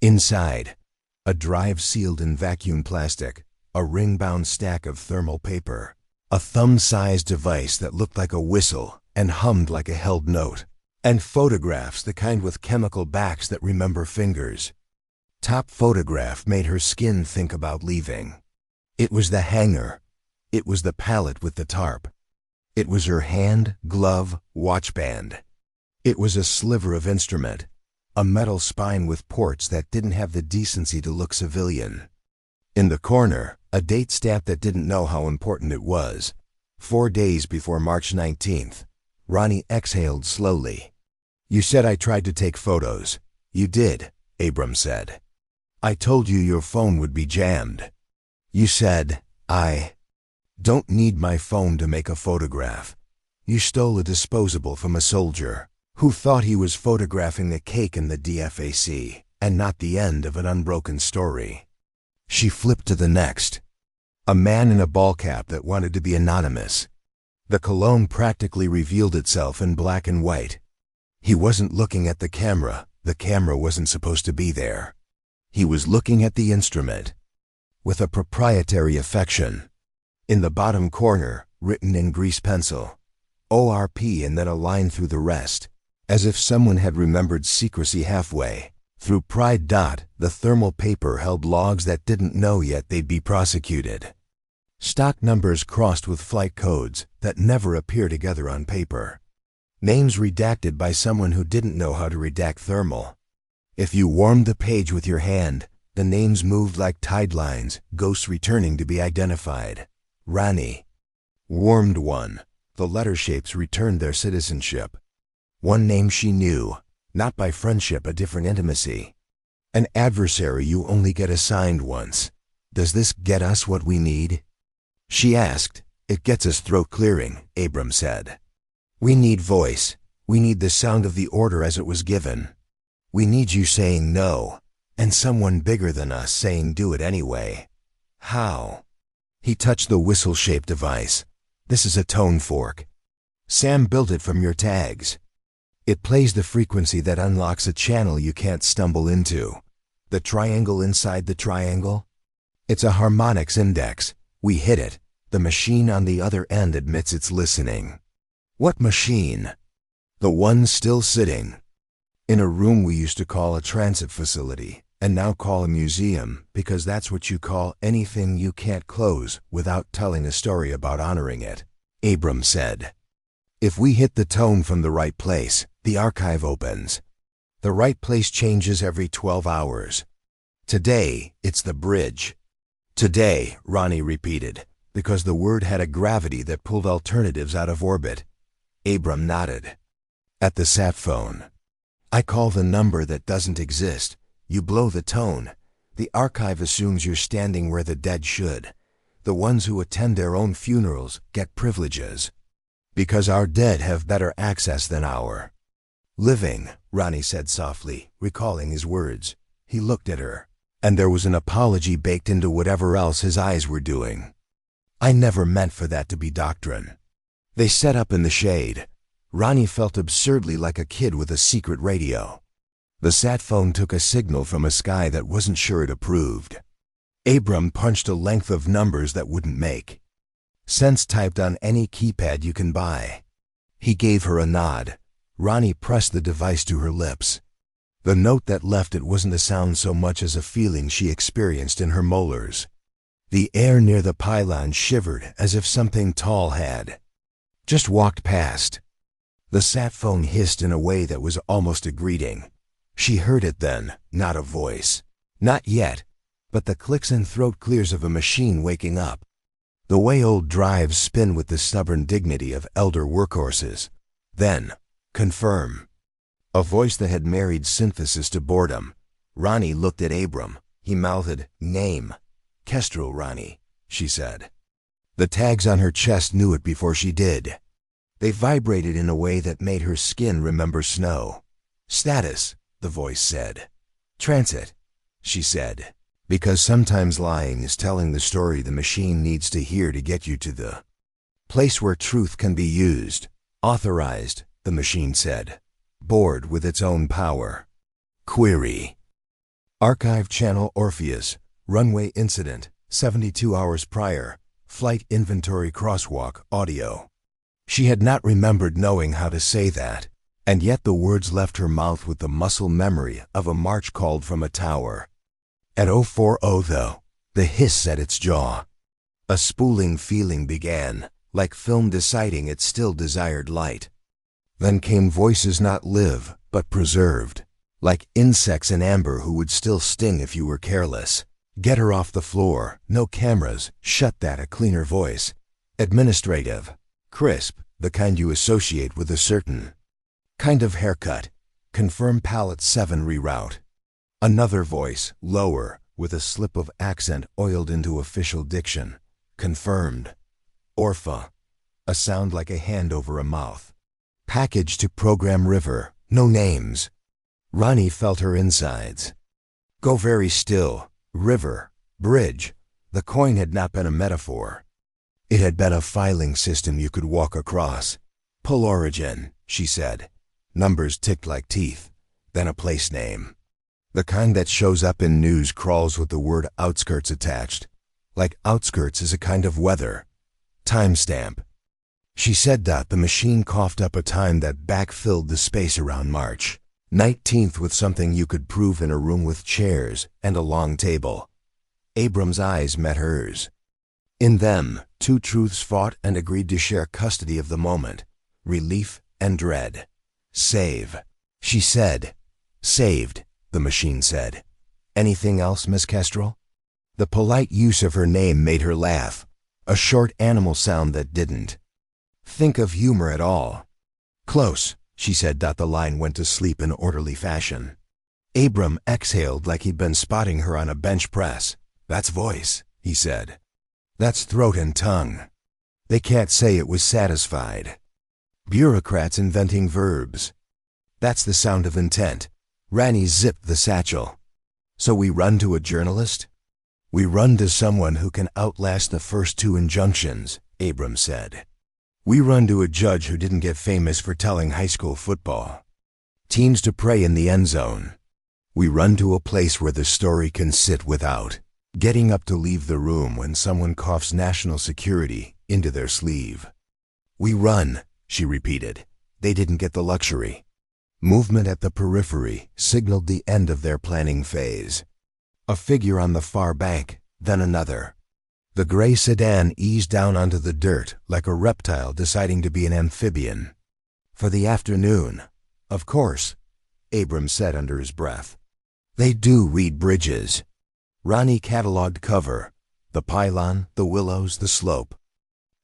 Inside, a drive sealed in vacuum plastic, a ring-bound stack of thermal paper, a thumb-sized device that looked like a whistle and hummed like a held note, and photographs, the kind with chemical backs that remember fingers. Top photograph made her skin think about leaving. It was the hanger. It was the pallet with the tarp. It was her hand, glove, watch band. It was a sliver of instrument, a metal spine with ports that didn't have the decency to look civilian. In the corner, a date stamp that didn't know how important it was. 4 days before March 19th. Ronnie exhaled slowly. You said I tried to take photos. You did, Abram said. I told you your phone would be jammed. You said, I don't need my phone to make a photograph. You stole a disposable from a soldier who thought he was photographing the cake in the DFAC and not the end of an unbroken story. She flipped to the next. A man in a ball cap that wanted to be anonymous. The cologne practically revealed itself in black and white. He wasn't looking at the camera wasn't supposed to be there. He was looking at the instrument. With a proprietary affection. In the bottom corner, written in grease pencil, ORP and then a line through the rest, as if someone had remembered secrecy halfway. Through Pride. The thermal paper held logs that didn't know yet they'd be prosecuted. Stock numbers crossed with flight codes that never appear together on paper. Names redacted by someone who didn't know how to redact thermal. If you warmed the page with your hand, the names moved like tide lines, ghosts returning to be identified. Ronnie. Warmed one. The letter shapes returned their citizenship. One name she knew, not by friendship, a different intimacy. An adversary you only get assigned once. Does this get us what we need? She asked. It gets us throat clearing, Abram said. We need voice. We need the sound of the order as it was given. We need you saying no, and someone bigger than us saying do it anyway. How? He touched the whistle-shaped device. This is a tone fork. Sam built it from your tags. It plays the frequency that unlocks a channel you can't stumble into. The triangle inside the triangle? It's a harmonics index. We hit it. The machine on the other end admits it's listening. What machine? The one still sitting. In a room we used to call a transit facility, and now call a museum, because that's what you call anything you can't close without telling a story about honoring it, Abram said. If we hit the tone from the right place, the archive opens. The right place changes every 12 hours. Today, it's the bridge. Today, Ronnie repeated, because the word had a gravity that pulled alternatives out of orbit. Abram nodded. At the sat phone. I call the number that doesn't exist. You blow the tone. The archive assumes you're standing where the dead should. The ones who attend their own funerals get privileges. Because our dead have better access than our living, Ronnie said softly, recalling his words. He looked at her, and there was an apology baked into whatever else his eyes were doing. I never meant for that to be doctrine. They set up in the shade. Ronnie felt absurdly like a kid with a secret radio. The sat phone took a signal from a sky that wasn't sure it approved. Abram punched a length of numbers that wouldn't make sense typed on any keypad you can buy. He gave her a nod. Ronnie pressed the device to her lips. The note that left it wasn't a sound so much as a feeling she experienced in her molars. The air near the pylon shivered as if something tall had Just walked past. The sat phone hissed in a way that was almost a greeting. She heard it then, not a voice. Not yet, but the clicks and throat clears of a machine waking up. The way old drives spin with the stubborn dignity of elder workhorses. Then, confirm. A voice that had married synthesis to boredom. Ronnie looked at Abram. He mouthed, "Name." "Kestrel, Ronnie," she said. The tags on her chest knew it before she did. They vibrated in a way that made her skin remember snow. "Status," the voice said. "Transit," she said. Because sometimes lying is telling the story the machine needs to hear to get you to the place where truth can be used. "Authorized," the machine said. "Bored with its own power." Query. Archive channel Orpheus. Runway incident. 72 hours prior. Flight inventory crosswalk audio. She had not remembered knowing how to say that, and yet the words left her mouth with the muscle memory of a march called from a tower. At 040 though, the hiss set its jaw. A spooling feeling began, like film deciding it still desired light. Then came voices not live, but preserved, like insects in amber who would still sting if you were careless. "Get her off the floor, no cameras, shut that," a cleaner voice. Administrative. Crisp, the kind you associate with a certain kind of haircut. "Confirm pallet 7 reroute." Another voice, lower, with a slip of accent oiled into official diction. "Confirmed." Orpha. A sound like a hand over a mouth. "Package to Program River, no names." Ronnie felt her insides go very still. River, bridge. The coin had not been a metaphor. It had been a filing system you could walk across. "Pull origin," she said. Numbers ticked like teeth. Then a place name. The kind that shows up in news crawls with the word outskirts attached. Like outskirts is a kind of weather. Timestamp. She said that the machine coughed up a time that backfilled the space around March 19th with something you could prove in a room with chairs and a long table. Abram's eyes met hers. In them, two truths fought and agreed to share custody of the moment. Relief and dread. "Save," she said. "Saved," the machine said. "Anything else, Miss Kestrel?" The polite use of her name made her laugh, a short animal sound that didn't think of humor at all. "Close," she said. The line went to sleep in orderly fashion. Abram exhaled like he'd been spotting her on a bench press. "That's voice," he said. "That's throat and tongue." They can't say it was satisfied. Bureaucrats inventing verbs. That's the sound of intent. Ronnie zipped the satchel. "So we run to a journalist?" "We run to someone who can outlast the first two injunctions," Abram said. "We run to a judge who didn't get famous for telling high school football teams to pray in the end zone. We run to a place where the story can sit without getting up to leave the room when someone coughs national security into their sleeve." "We run," she repeated. They didn't get the luxury. Movement at the periphery signaled the end of their planning phase. A figure on the far bank, then another. The gray sedan eased down onto the dirt like a reptile deciding to be an amphibian. "For the afternoon, of course," Abram said under his breath. "They do read bridges." Ronnie cataloged cover, the pylon, the willows, the slope.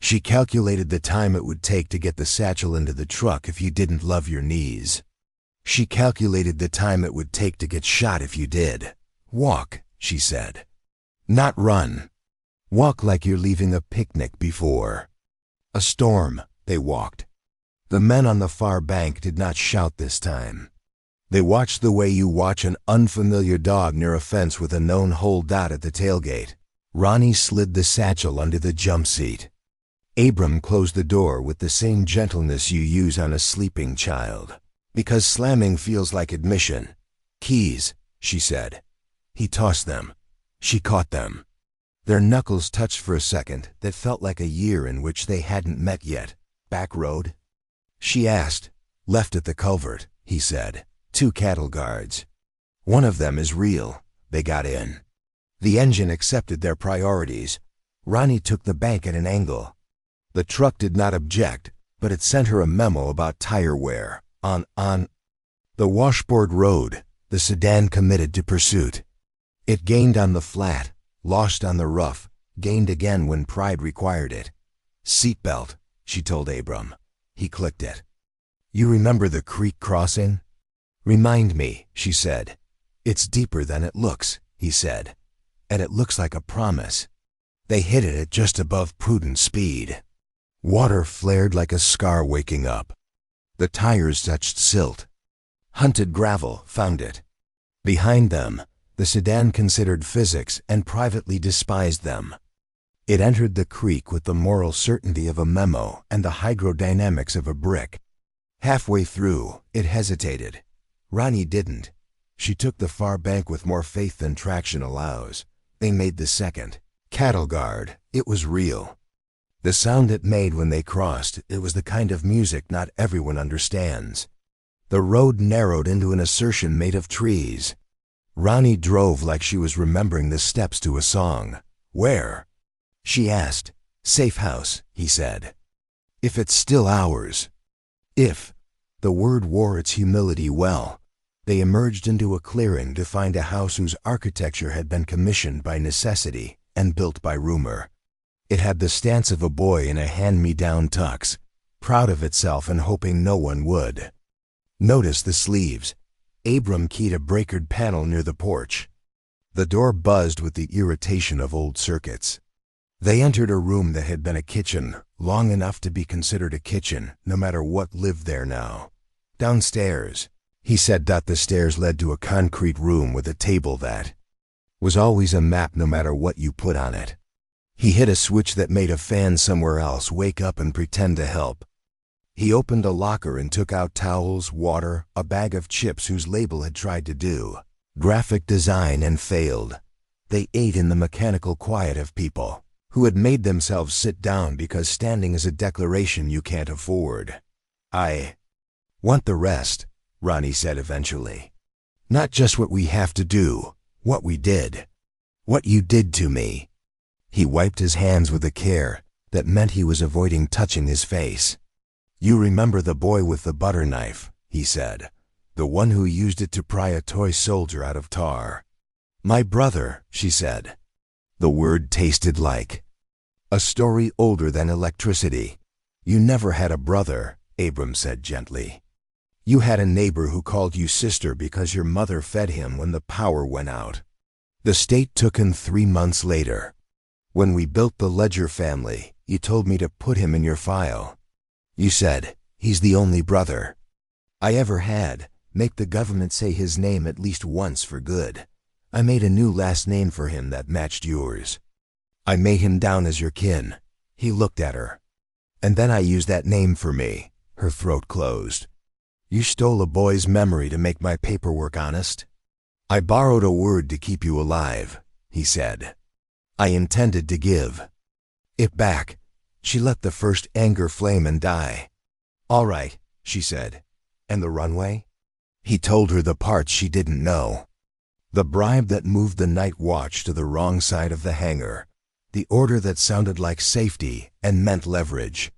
She calculated the time it would take to get the satchel into the truck if you didn't love your knees. She calculated the time it would take to get shot if you did. "Walk," she said. "Not run. Walk like you're leaving a picnic before a storm." They walked. The men on the far bank did not shout this time. They watched the way you watch an unfamiliar dog near a fence with a known holdout at the tailgate. Ronnie slid the satchel under the jump seat. Abram closed the door with the same gentleness you use on a sleeping child. "Because slamming feels like admission." "Keys," she said. He tossed them. She caught them. Their knuckles touched for a second that felt like a year in which they hadn't met yet. "Back road?" she asked. "Left at the culvert," he said. "2 cattle guards. One of them is real." They got in. The engine accepted their priorities. Ronnie took the bank at an angle. The truck did not object. but it sent her a memo about tire wear. On the washboard road, the sedan committed to pursuit. It gained on the flat, lost on the rough, gained again when pride required it. Seatbelt, she told Abram. He clicked it. You remember the creek crossing? Remind me, she said. It's deeper than it looks, he said. And it looks like a promise. They hit it at just above prudent speed. Water flared like a scar waking up. The tires touched silt. Hunted gravel found it. Behind them, the sedan considered physics and privately despised them. It entered the creek with the moral certainty of a memo and the hydrodynamics of a brick. Halfway through, it hesitated. Ronnie didn't. She took the far bank with more faith than traction allows. They made the second. Cattle guard. It was real. The sound it made when they crossed, it was the kind of music not everyone understands. The road narrowed into an assertion made of trees. Ronnie drove like she was remembering the steps to a song. Where? She asked. Safe house, he said. If it's still ours. If. The word wore its humility well. They emerged into a clearing to find a house whose architecture had been commissioned by necessity and built by rumor. It had the stance of a boy in a hand-me-down tux, proud of itself and hoping no one would. Notice the sleeves. Abram keyed a breakered panel near the porch. The door buzzed with the irritation of old circuits. They entered a room that had been a kitchen, long enough to be considered a kitchen, no matter what lived there now. Downstairs, he said. The stairs led to a concrete room with a table that was always a map no matter what you put on it. He hit a switch that made a fan somewhere else wake up and pretend to help. He opened a locker and took out towels, water, a bag of chips whose label had tried to do graphic design and failed. They ate in the mechanical quiet of people who had made themselves sit down because standing is a declaration you can't afford. I want the rest, Ronnie said eventually. Not just what we have to do, what we did. What you did to me. He wiped his hands with a care that meant he was avoiding touching his face. You remember the boy with the butter knife, he said. The one who used it to pry a toy soldier out of tar. My brother, she said. The word tasted like a story older than electricity. You never had a brother, Abram said gently. You had a neighbor who called you sister because your mother fed him when the power went out. The state took him 3 months later. When we built the Ledger family, you told me to put him in your file. You said, he's the only brother I ever had. Make the government say his name at least once for good. I made a new last name for him that matched yours. I made him down as your kin. He looked at her. And then I used that name for me. Her throat closed. You stole a boy's memory to make my paperwork honest. I borrowed a word to keep you alive, he said. I intended to give it back. She let the first anger flame and die. All right, she said. And the runway? He told her the parts she didn't know. The bribe that moved the night watch to the wrong side of the hangar. The order that sounded like safety and meant leverage.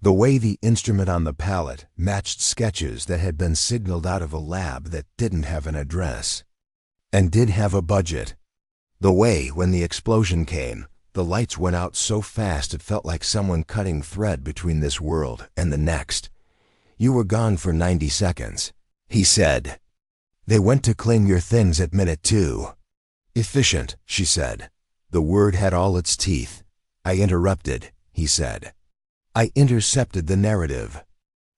The way the instrument on the pallet matched sketches that had been signaled out of a lab that didn't have an address. And did have a budget. The way, when the explosion came, the lights went out so fast it felt like someone cutting thread between this world and the next. You were gone for 90 seconds, he said. They went to claim your things at minute 2. Efficient, she said. The word had all its teeth. I interrupted, he said. I intercepted the narrative.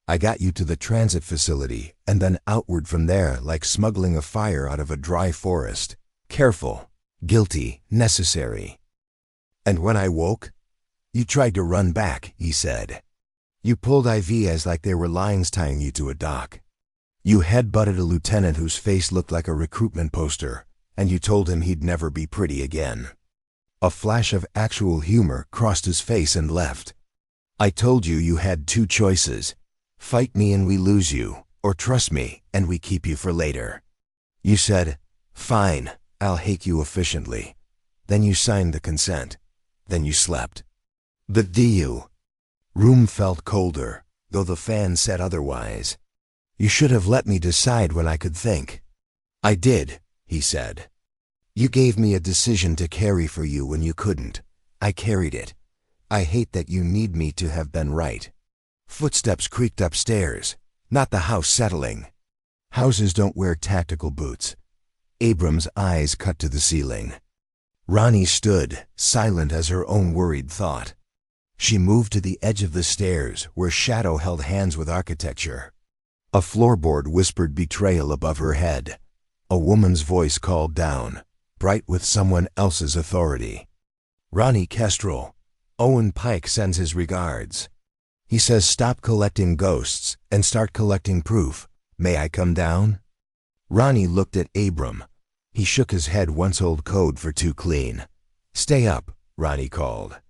I got you to the transit facility and then outward from there like smuggling a fire out of a dry forest. Careful. Guilty, necessary. And when I woke, you tried to run back, he said. You pulled IVs like they were lions tying you to a dock. You headbutted a lieutenant whose face looked like a recruitment poster, and you told him he'd never be pretty again. A flash of actual humor crossed his face and left. I told you you had 2 choices. Fight me and we lose you, or trust me and we keep you for later. You said, fine. I'll hate you efficiently. Then you signed the consent. Then you slept. The DU. Room felt colder. though the fan said otherwise. "You should have let me decide when I could think." "I did," he said. "You gave me a decision to carry for you when you couldn't. I carried it. I hate that you need me to have been right." Footsteps creaked upstairs, not the house settling. Houses don't wear tactical boots. Abram's eyes cut to the ceiling. Ronnie stood, silent as her own worried thought. She moved to the edge of the stairs, where shadow held hands with architecture. A floorboard whispered betrayal above her head. A woman's voice called down, bright with someone else's authority. "Ronnie Kestrel, Owen Pike sends his regards. He says stop collecting ghosts and start collecting proof. May I come down?" Ronnie looked at Abram. He shook his head, once old code for too clean. "Stay up," Ronnie called.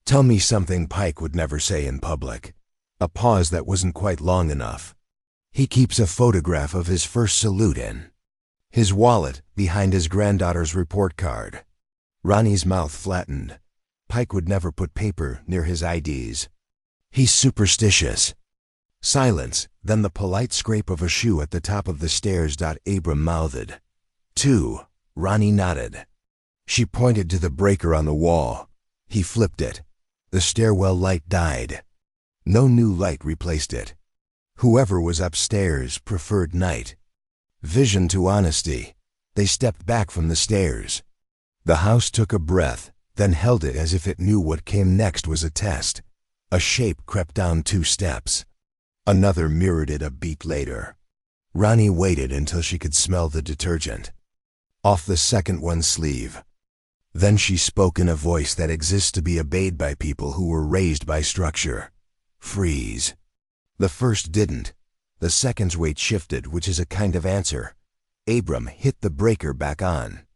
"Tell me something Pike would never say in public." A pause that wasn't quite long enough. "He keeps a photograph of his first salute in his wallet behind his granddaughter's report card." Ronnie's mouth flattened. Pike would never put paper near his IDs. "He's superstitious." Silence, then the polite scrape of a shoe at the top of the stairs. Abram mouthed. "Two." Ronnie nodded. She pointed to the breaker on the wall. He flipped it. The stairwell light died. No new light replaced it. Whoever was upstairs preferred night. Vision to honesty. They stepped back from the stairs. The house took a breath, then held it as if it knew what came next was a test. A shape crept down 2 steps. Another mirrored it a beat later. Ronnie waited until she could smell the detergent. Off the second one's sleeve. Then she spoke in a voice that exists to be obeyed by people who were raised by structure. "Freeze." The first didn't. The second's weight shifted, which is a kind of answer. Abram hit the breaker back on.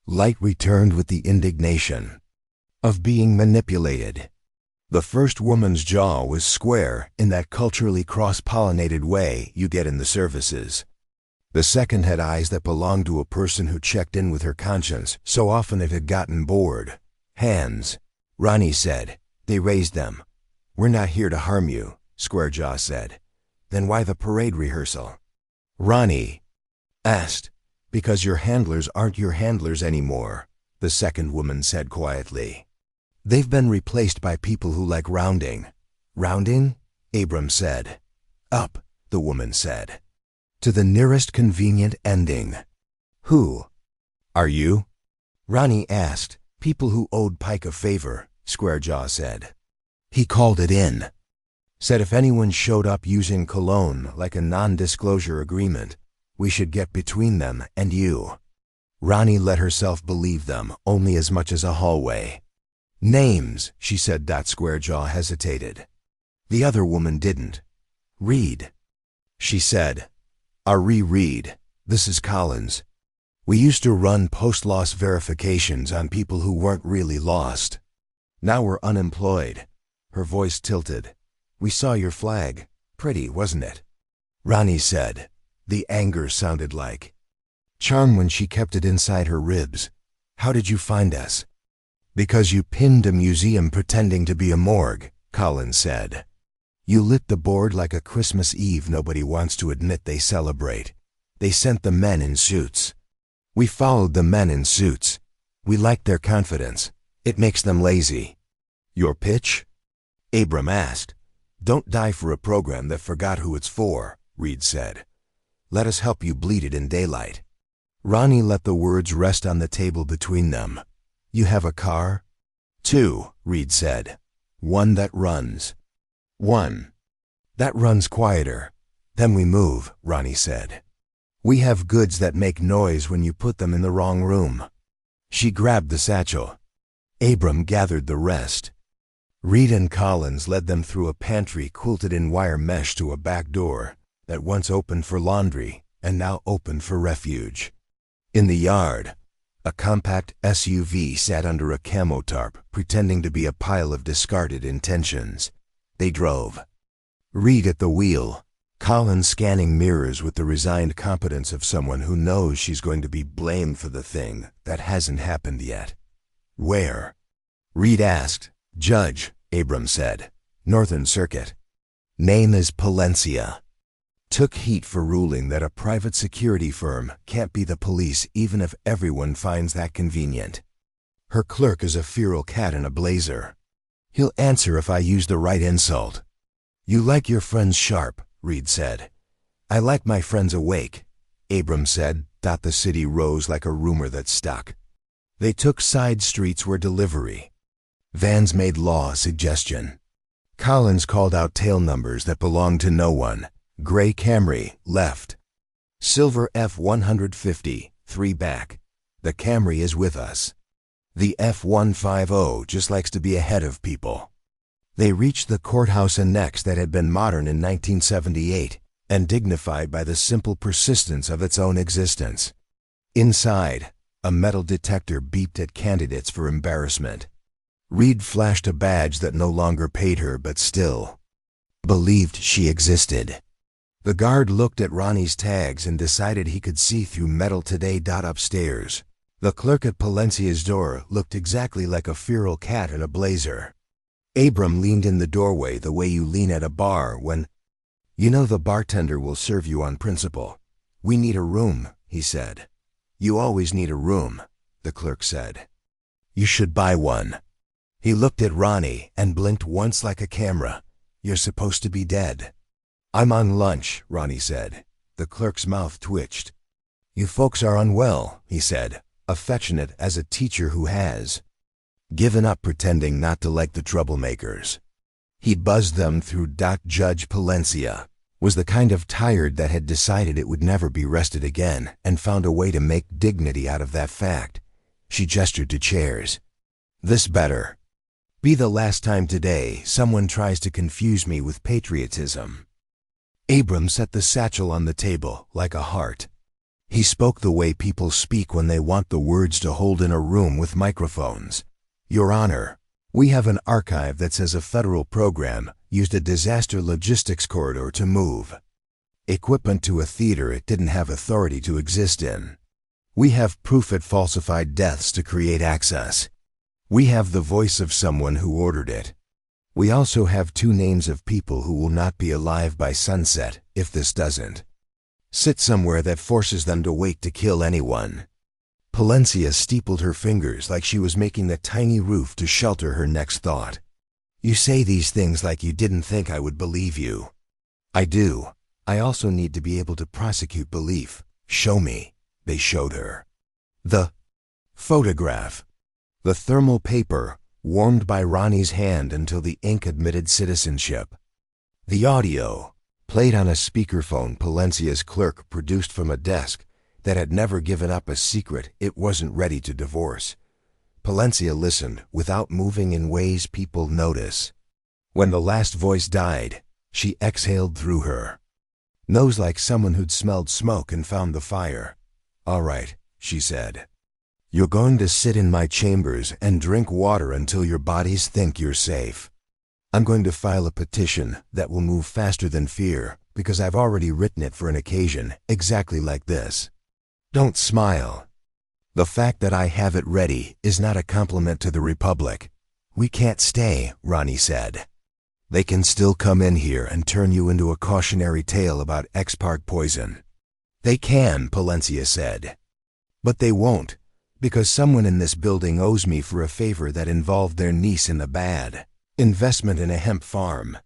Light returned with the indignation of being manipulated. The first woman's jaw was square in that culturally cross-pollinated way you get in the services. The second had eyes that belonged to a person who checked in with her conscience so often it had gotten bored. "Hands," Ronnie said. They raised them. "We're not here to harm you," Squarejaw said. "Then why the parade rehearsal?" Ronnie asked. "Because your handlers aren't your handlers anymore," the second woman said quietly. "They've been replaced by people who like rounding." "Rounding?" Abram said. "Up," the woman said. "To the nearest convenient ending." "Who are you?" Ronnie asked. "People who owed Pike a favor," Squarejaw said. He called it in. Said if anyone showed up using cologne like a non-disclosure agreement, we should get between them and you. Ronnie let herself believe them only as much as a hallway. "Names," she said. Squarejaw hesitated. The other woman didn't. "Reed," she said. "Ari Reed. This is Collins. We used to run post-loss verifications on people who weren't really lost. Now we're unemployed." Her voice tilted. "We saw your flag. Pretty, wasn't it?" Ronnie said. The anger sounded like charm when she kept it inside her ribs. "How did you find us?" "Because you pinned a museum pretending to be a morgue," Collins said. "You lit the board like a Christmas Eve nobody wants to admit they celebrate. They sent the men in suits. We followed the men in suits. We liked their confidence. It makes them lazy." "Your pitch?" Abram asked. "Don't die for a program that forgot who it's for," Reed said. "Let us help you bleed it in daylight." Ronnie let the words rest on the table between them. "You have a car?" "2," Reed said. "One that runs." "One that runs quieter. Then we move," Ronnie said. "We have goods that make noise when you put them in the wrong room." She grabbed the satchel. Abram gathered the rest. Reed and Collins led them through a pantry quilted in wire mesh to a back door that once opened for laundry and now opened for refuge. In the yard, a compact SUV sat under a camo tarp, pretending to be a pile of discarded intentions. They drove. Reed at the wheel, Collins scanning mirrors with the resigned competence of someone who knows she's going to be blamed for the thing that hasn't happened yet. "Where?" Reed asked. "Judge," Abram said. "Northern Circuit." Name is Palencia. Took heat for ruling that a private security firm can't be the police even if everyone finds that convenient. Her clerk is a feral cat in a blazer. He'll answer if I use the right insult. You like your friends sharp, Reed said. I like my friends awake, Abram said. The city rose like a rumor that stuck. They took side streets where delivery vans made law a suggestion. Collins called out tail numbers that belonged to no one. Gray Camry, left. Silver F-150, 3 back. The Camry is with us. The F-150 just likes to be ahead of people. They reached the courthouse annex that had been modern in 1978 and dignified by the simple persistence of its own existence. Inside, a metal detector beeped at candidates for embarrassment. Reed flashed a badge that no longer paid her but still believed she existed. The guard looked at Ronnie's tags and decided he could see through metal today. Upstairs, the clerk at Palencia's door looked exactly like a feral cat in a blazer. Abram leaned in the doorway the way you lean at a bar when, you know, the bartender will serve you on principle. We need a room, he said. You always need a room, the clerk said. You should buy one. He looked at Ronnie and blinked once like a camera. You're supposed to be dead. I'm on lunch, Ronnie said. The clerk's mouth twitched. You folks are unwell, he said, affectionate as a teacher who has given up pretending not to like the troublemakers. He buzzed them through. Judge Palencia was the kind of tired that had decided it would never be rested again and found a way to make dignity out of that fact. She gestured to chairs. This better be the last time today someone tries to confuse me with patriotism. Abram set the satchel on the table like a heart. He spoke the way people speak when they want the words to hold in a room with microphones. Your Honor, we have an archive that says a federal program used a disaster logistics corridor to move equipment to a theater it didn't have authority to exist in. We have proof it falsified deaths to create access. We have the voice of someone who ordered it. We also have 2 names of people who will not be alive by sunset if this doesn't sit somewhere that forces them to wait to kill anyone. Palencia steepled her fingers like she was making a tiny roof to shelter her next thought. You say these things like you didn't think I would believe you. I do. I also need to be able to prosecute belief. Show me. They showed her the photograph. The thermal paper, warmed by Ronnie's hand until the ink admitted citizenship. The audio, played on a speakerphone Palencia's clerk produced from a desk that had never given up a secret it wasn't ready to divorce. Palencia listened without moving in ways people notice. When the last voice died, she exhaled through her nose like someone who'd smelled smoke and found the fire. All right, she said. You're going to sit in my chambers and drink water until your bodies think you're safe. I'm going to file a petition that will move faster than fear because I've already written it for an occasion exactly like this. Don't smile. The fact that I have it ready is not a compliment to the Republic. We can't stay, Ronnie said. They can still come in here and turn you into a cautionary tale about X-Park poison. They can, Palencia said. But they won't, because someone in this building owes me for a favor that involved their niece in the bad investment in a hemp farm.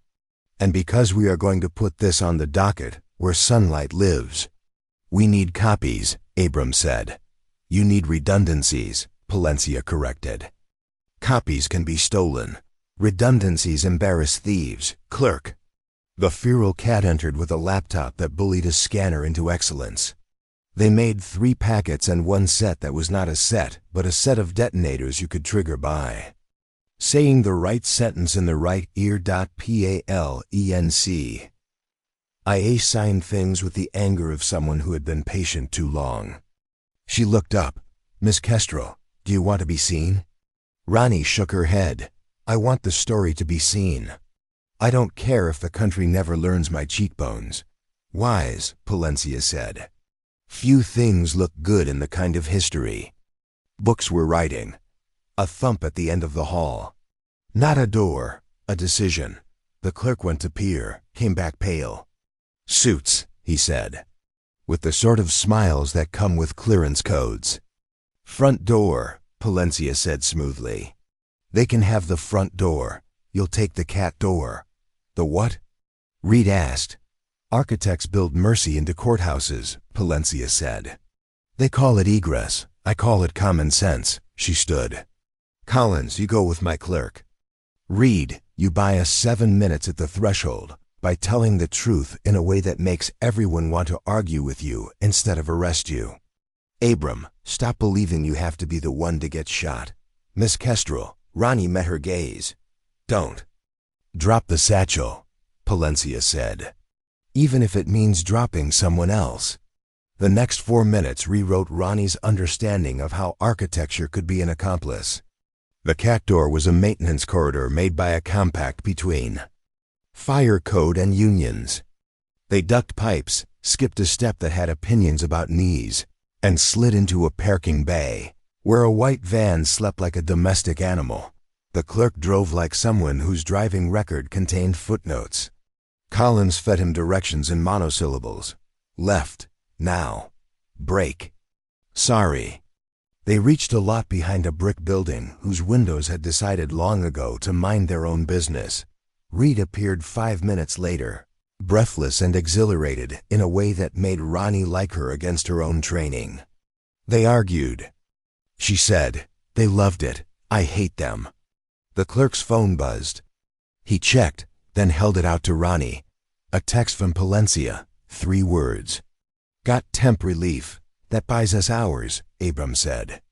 And because we are going to put this on the docket where sunlight lives. We need copies, Abram said. You need redundancies, Palencia corrected. Copies can be stolen. Redundancies embarrass thieves, clerk. The feral cat entered with a laptop that bullied a scanner into excellence. They made 3 packets and 1 set that was not a set, but a set of detonators you could trigger by saying the right sentence in the right ear. Palenc. IA signed things with the anger of someone who had been patient too long. She looked up. Miss Kestrel, do you want to be seen? Ronnie shook her head. I want the story to be seen. I don't care if the country never learns my cheekbones. Wise, Palencia said. Few things look good in the kind of history. Books were writing. A thump at the end of the hall. Not a door, a decision. The clerk went to peer, came back pale. Suits, he said, with the sort of smiles that come with clearance codes. Front door, Palencia said smoothly. They can have the front door. You'll take the cat door. The what? Reed asked. Architects build mercy into courthouses, Palencia said. They call it egress. I call it common sense. She stood. Collins, you go with my clerk. Reed, you buy us 7 minutes at the threshold by telling the truth in a way that makes everyone want to argue with you instead of arrest you. Abram, stop believing you have to be the one to get shot. Miss Kestrel, Ronnie met her gaze. Don't. Drop the satchel, Palencia said. Even if it means dropping someone else. The next 4 minutes rewrote Ronnie's understanding of how architecture could be an accomplice. The cat door was a maintenance corridor made by a compact between fire code and unions. They ducked pipes, skipped a step that had opinions about knees, and slid into a parking bay, where a white van slept like a domestic animal. The clerk drove like someone whose driving record contained footnotes. Collins fed him directions in monosyllables. Left, now. Brake. Sorry. They reached a lot behind a brick building whose windows had decided long ago to mind their own business. Reed appeared 5 minutes later, breathless and exhilarated in a way that made Ronnie like her against her own training. They argued. She said, they loved it. I hate them. The clerk's phone buzzed. He checked, then held it out to Ronnie. A text from Palencia, 3 words. Got temp relief. That buys us hours, Abram said.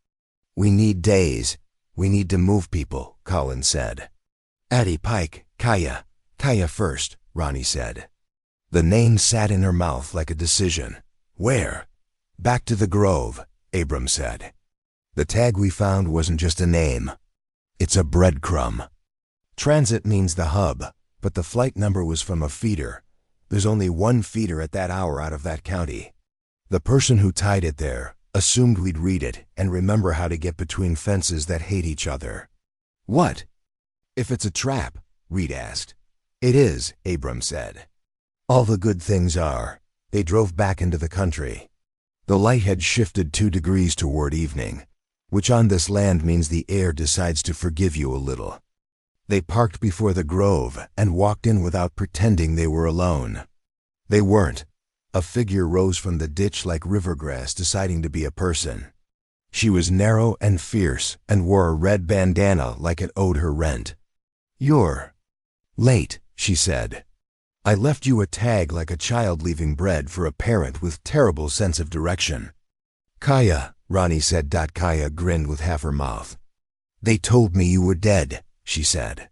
We need days. We need to move people, Collins said. Addie Pike, Kaya. Kaya first, Ronnie said. The name sat in her mouth like a decision. Where? Back to the Grove, Abram said. The tag we found wasn't just a name. It's a breadcrumb. Transit means the hub, but the flight number was from a feeder. There's only 1 feeder at that hour out of that county. The person who tied it there assumed we'd read it and remember how to get between fences that hate each other. What? If it's a trap, Reed asked. It is, Abram said. All the good things are. They drove back into the country. The light had shifted 2 degrees toward evening, which on this land means the air decides to forgive you a little. They parked before the Grove and walked in without pretending they were alone. They weren't. A figure rose from the ditch like rivergrass deciding to be a person. She was narrow and fierce and wore a red bandana like it owed her rent. You're late, she said. I left you a tag like a child leaving bread for a parent with terrible sense of direction. Kaya, Ronnie said. Kaya grinned with half her mouth. They told me you were dead, she said.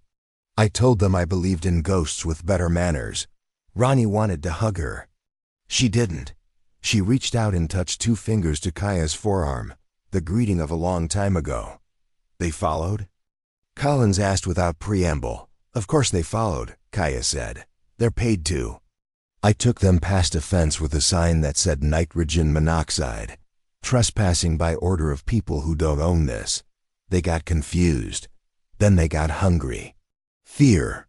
I told them I believed in ghosts with better manners. Ronnie wanted to hug her. She didn't. She reached out and touched 2 fingers to Kaya's forearm, the greeting of a long time ago. They followed? Collins asked without preamble. Of course they followed, Kaya said. They're paid to. I took them past a fence with a sign that said nitrogen monoxide. Trespassing by order of people who don't own this. They got confused. Then they got hungry. Fear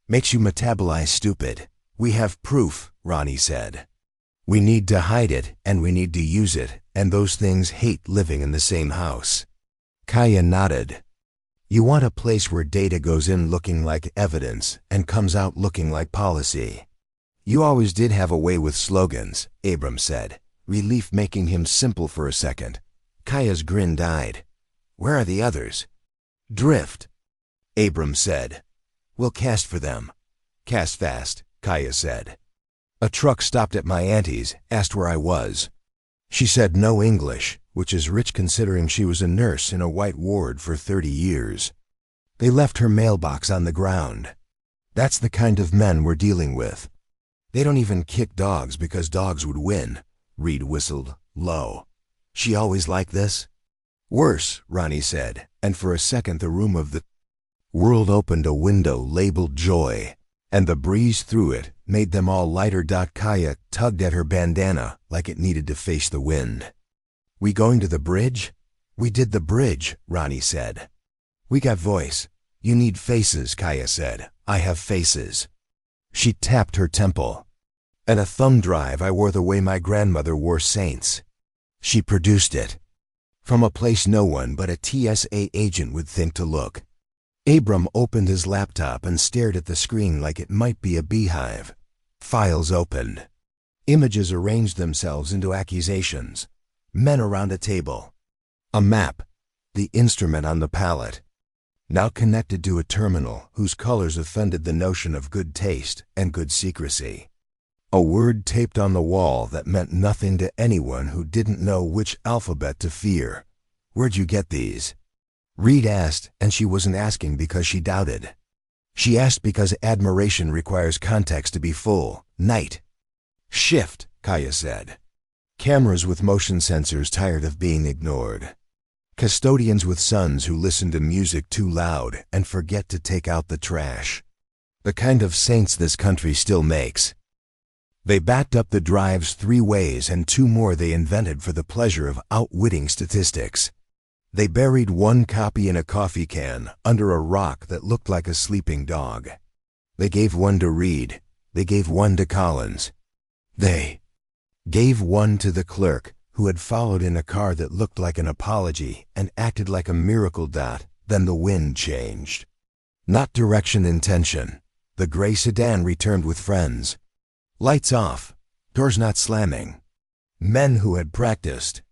makes you metabolize stupid. We have proof, Ronnie said. We need to hide it, and we need to use it, and those things hate living in the same house. Kaya nodded. You want a place where data goes in looking like evidence and comes out looking like policy. You always did have a way with slogans, Abram said, relief making him simple for a second. Kaya's grin died. Where are the others? Drift. Abram said. We'll cast for them. Cast fast, Kaya said. A truck stopped at my auntie's, asked where I was. She said no English, which is rich considering she was a nurse in a white ward for 30 years. They left her mailbox on the ground. That's the kind of men we're dealing with. They don't even kick dogs because dogs would win, Reed whistled, low. She always like this? Worse, Ronnie said, and for a second the room of the world opened a window labeled joy, and the breeze through it made them all lighter. Kaya tugged at her bandana like it needed to face the wind. We going to the bridge? We did the bridge, Ronnie said. We got voice. You need faces, Kaya said. I have faces. She tapped her temple. And a thumb drive I wore the way my grandmother wore saints. She produced it. From a place no one but a TSA agent would think to look. Abram opened his laptop and stared at the screen like it might be a beehive. Files opened. Images arranged themselves into accusations. Men around a table. A map, the instrument on the pallet, now connected to a terminal whose colors offended the notion of good taste and good secrecy. A word taped on the wall that meant nothing to anyone who didn't know which alphabet to fear. Where'd you get these? Reed asked, and she wasn't asking because she doubted. She asked because admiration requires context to be full. Night. Shift, Kaya said. Cameras with motion sensors tired of being ignored. Custodians with sons who listen to music too loud and forget to take out the trash. The kind of saints this country still makes. They backed up the drives 3 ways and 2 more they invented for the pleasure of outwitting statistics. They buried 1 copy in a coffee can under a rock that looked like a sleeping dog. They gave 1 to Reed. They gave 1 to Collins. They gave 1 to the clerk who had followed in a car that looked like an apology and acted like a miracle dot. Then the wind changed. Not direction, intention. The gray sedan returned with friends. Lights off, doors not slamming. Men who had practiced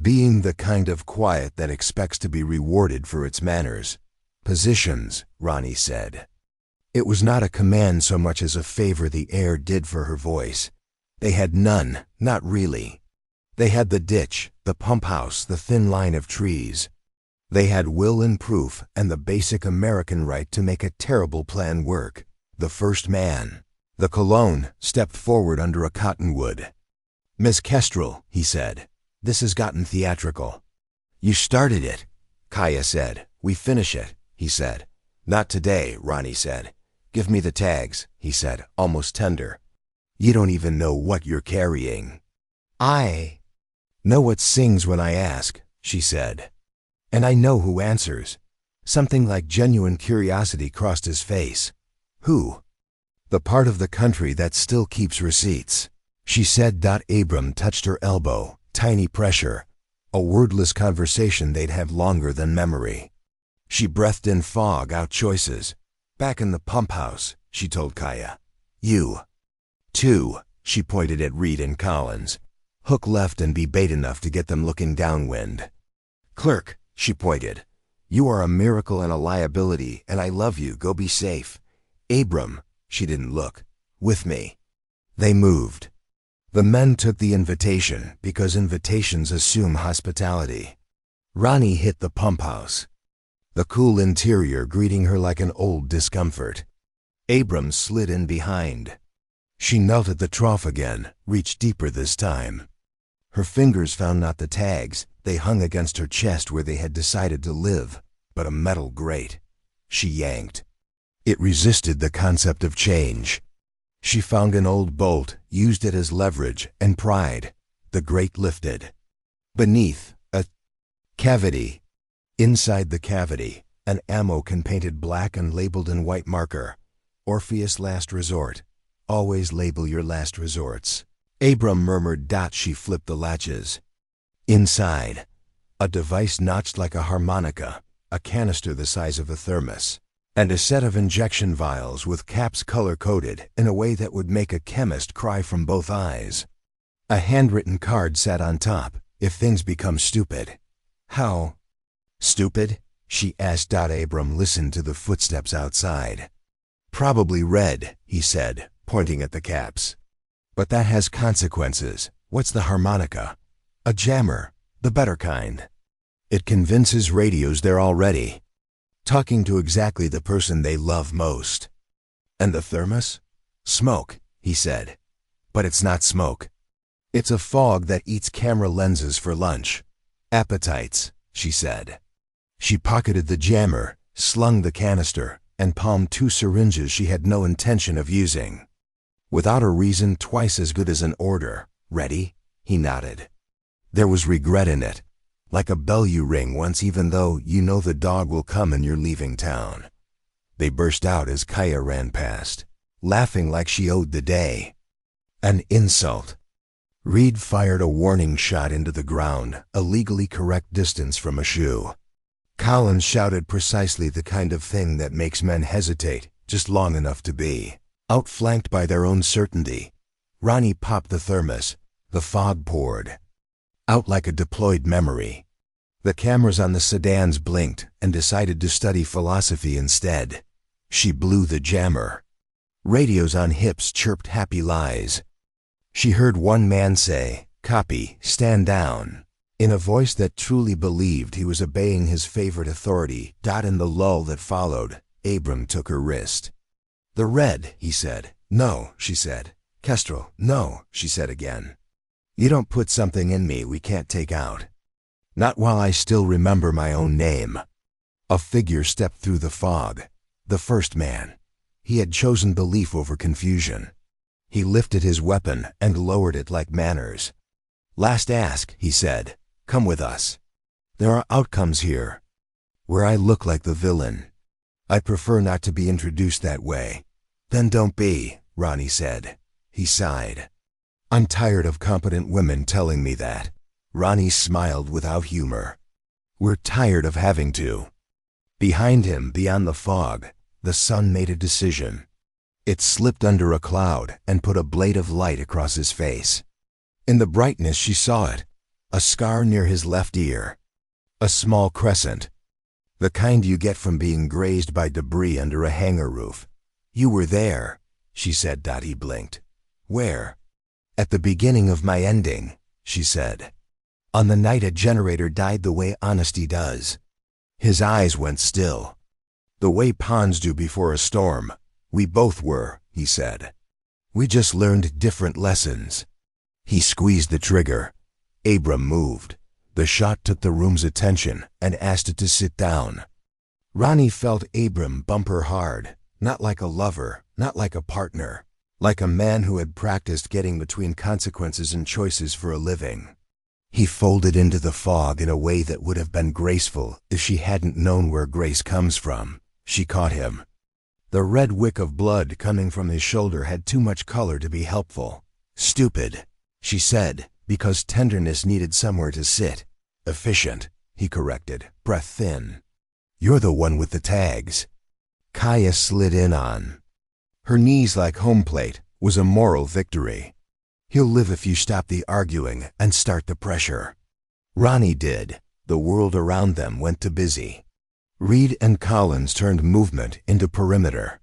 being the kind of quiet that expects to be rewarded for its manners. Positions, Ronnie said. It was not a command so much as a favor the air did for her voice. They had none, not really. They had the ditch, the pump house, the thin line of trees. They had will and proof and the basic American right to make a terrible plan work. The first man, the cologne, stepped forward under a cottonwood. Miss Kestrel, he said, this has gotten theatrical. You started it, Kaya said. We finish it, he said. Not today, Ronnie said. Give me the tags, he said, almost tender. You don't even know what you're carrying. I know what sings when I ask, she said. And I know who answers. Something like genuine curiosity crossed his face. Who? The part of the country that still keeps receipts, she said. Abram touched her elbow, tiny pressure, a wordless conversation they'd have longer than memory. She breathed in fog out choices. Back in the pump house, she told Kaya. You. 2, she pointed at Reed and Collins. Hook left and be bait enough to get them looking downwind. Clerk, she pointed. You are a miracle and a liability, and I love you. Go be safe. Abram, she didn't look. With me. They moved. The men took the invitation because invitations assume hospitality. Ronnie hit the pump house, the cool interior greeting her like an old discomfort. Abram slid in behind. She knelt at the trough again, reached deeper this time. Her fingers found not the tags. They hung against her chest where they had decided to live, but a metal grate. She yanked. It resisted the concept of change. She found an old bolt, used it as leverage, and pried. The grate lifted. Beneath, a cavity. Inside the cavity, an ammo can painted black and labeled in white marker. Orpheus Last Resort. Always label your last resorts. Abram murmured. She flipped the latches. Inside, a device notched like a harmonica, a canister the size of a thermos, and a set of injection vials with caps color-coded in a way that would make a chemist cry from both eyes. A handwritten card sat on top. If things become stupid. How stupid? She asked. Abram listened to the footsteps outside. Probably red, he said, pointing at the caps. But that has consequences. What's the harmonica? A jammer, the better kind. It convinces radios they're already talking to exactly the person they love most. And the thermos? Smoke, he said. But it's not smoke. It's a fog that eats camera lenses for lunch. Appetites, she said. She pocketed the jammer, slung the canister, and palmed 2 syringes she had no intention of using. Without a reason twice as good as an order. Ready? He nodded. There was regret in it, like a bell you ring once even though you know the dog will come and you're leaving town. they burst out as Kaya ran past, laughing like she owed the day. An insult. Reed fired a warning shot into the ground, a legally correct distance from a shoe. Collins shouted precisely the kind of thing that makes men hesitate just long enough to be outflanked by their own certainty. Ronnie popped the thermos. The fog poured out like a deployed memory. The cameras on the sedans blinked and decided to study philosophy instead. She blew the jammer. Radios on hips chirped happy lies. She heard one man say, "Copy, stand down," in a voice that truly believed he was obeying his favorite authority. In the lull that followed, Abram took her wrist. "The red," he said. "No," she said. "Kestrel, no," she said again. "You don't put something in me we can't take out. Not while I still remember my own name." A figure stepped through the fog. The first man. He had chosen belief over confusion. He lifted his weapon and lowered it like manners. "Last ask," he said. "Come with us. There are outcomes here where I look like the villain. I prefer not to be introduced that way." "Then don't be," Ronnie said. He sighed. "I'm tired of competent women telling me that." Ronnie smiled without humor. "We're tired of having to." Behind him, beyond the fog, the sun made a decision. It slipped under a cloud and put a blade of light across his face. In the brightness she saw it, a scar near his left ear. A small crescent. The kind you get from being grazed by debris under a hangar roof. "You were there," she said. He blinked. "Where?" "At the beginning of my ending," she said. "On the night a generator died the way honesty does." His eyes went still. "The way ponds do before a storm. We both were," he said. "We just learned different lessons." He squeezed the trigger. Abram moved. The shot took the room's attention and asked it to sit down. Ronnie felt Abram bump her hard, not like a lover, not like a partner, like a man who had practiced getting between consequences and choices for a living. He folded into the fog in a way that would have been graceful if she hadn't known where grace comes from. She caught him. The red wick of blood coming from his shoulder had too much color to be helpful. "Stupid," she said, because tenderness needed somewhere to sit. "Efficient," he corrected, breath thin. "You're the one with the tags." Kaya slid in on. Her knees like home plate was a moral victory. "He'll live if you stop the arguing and start the pressure." Ronnie did. The world around them went to busy. Reed and Collins turned movement into perimeter.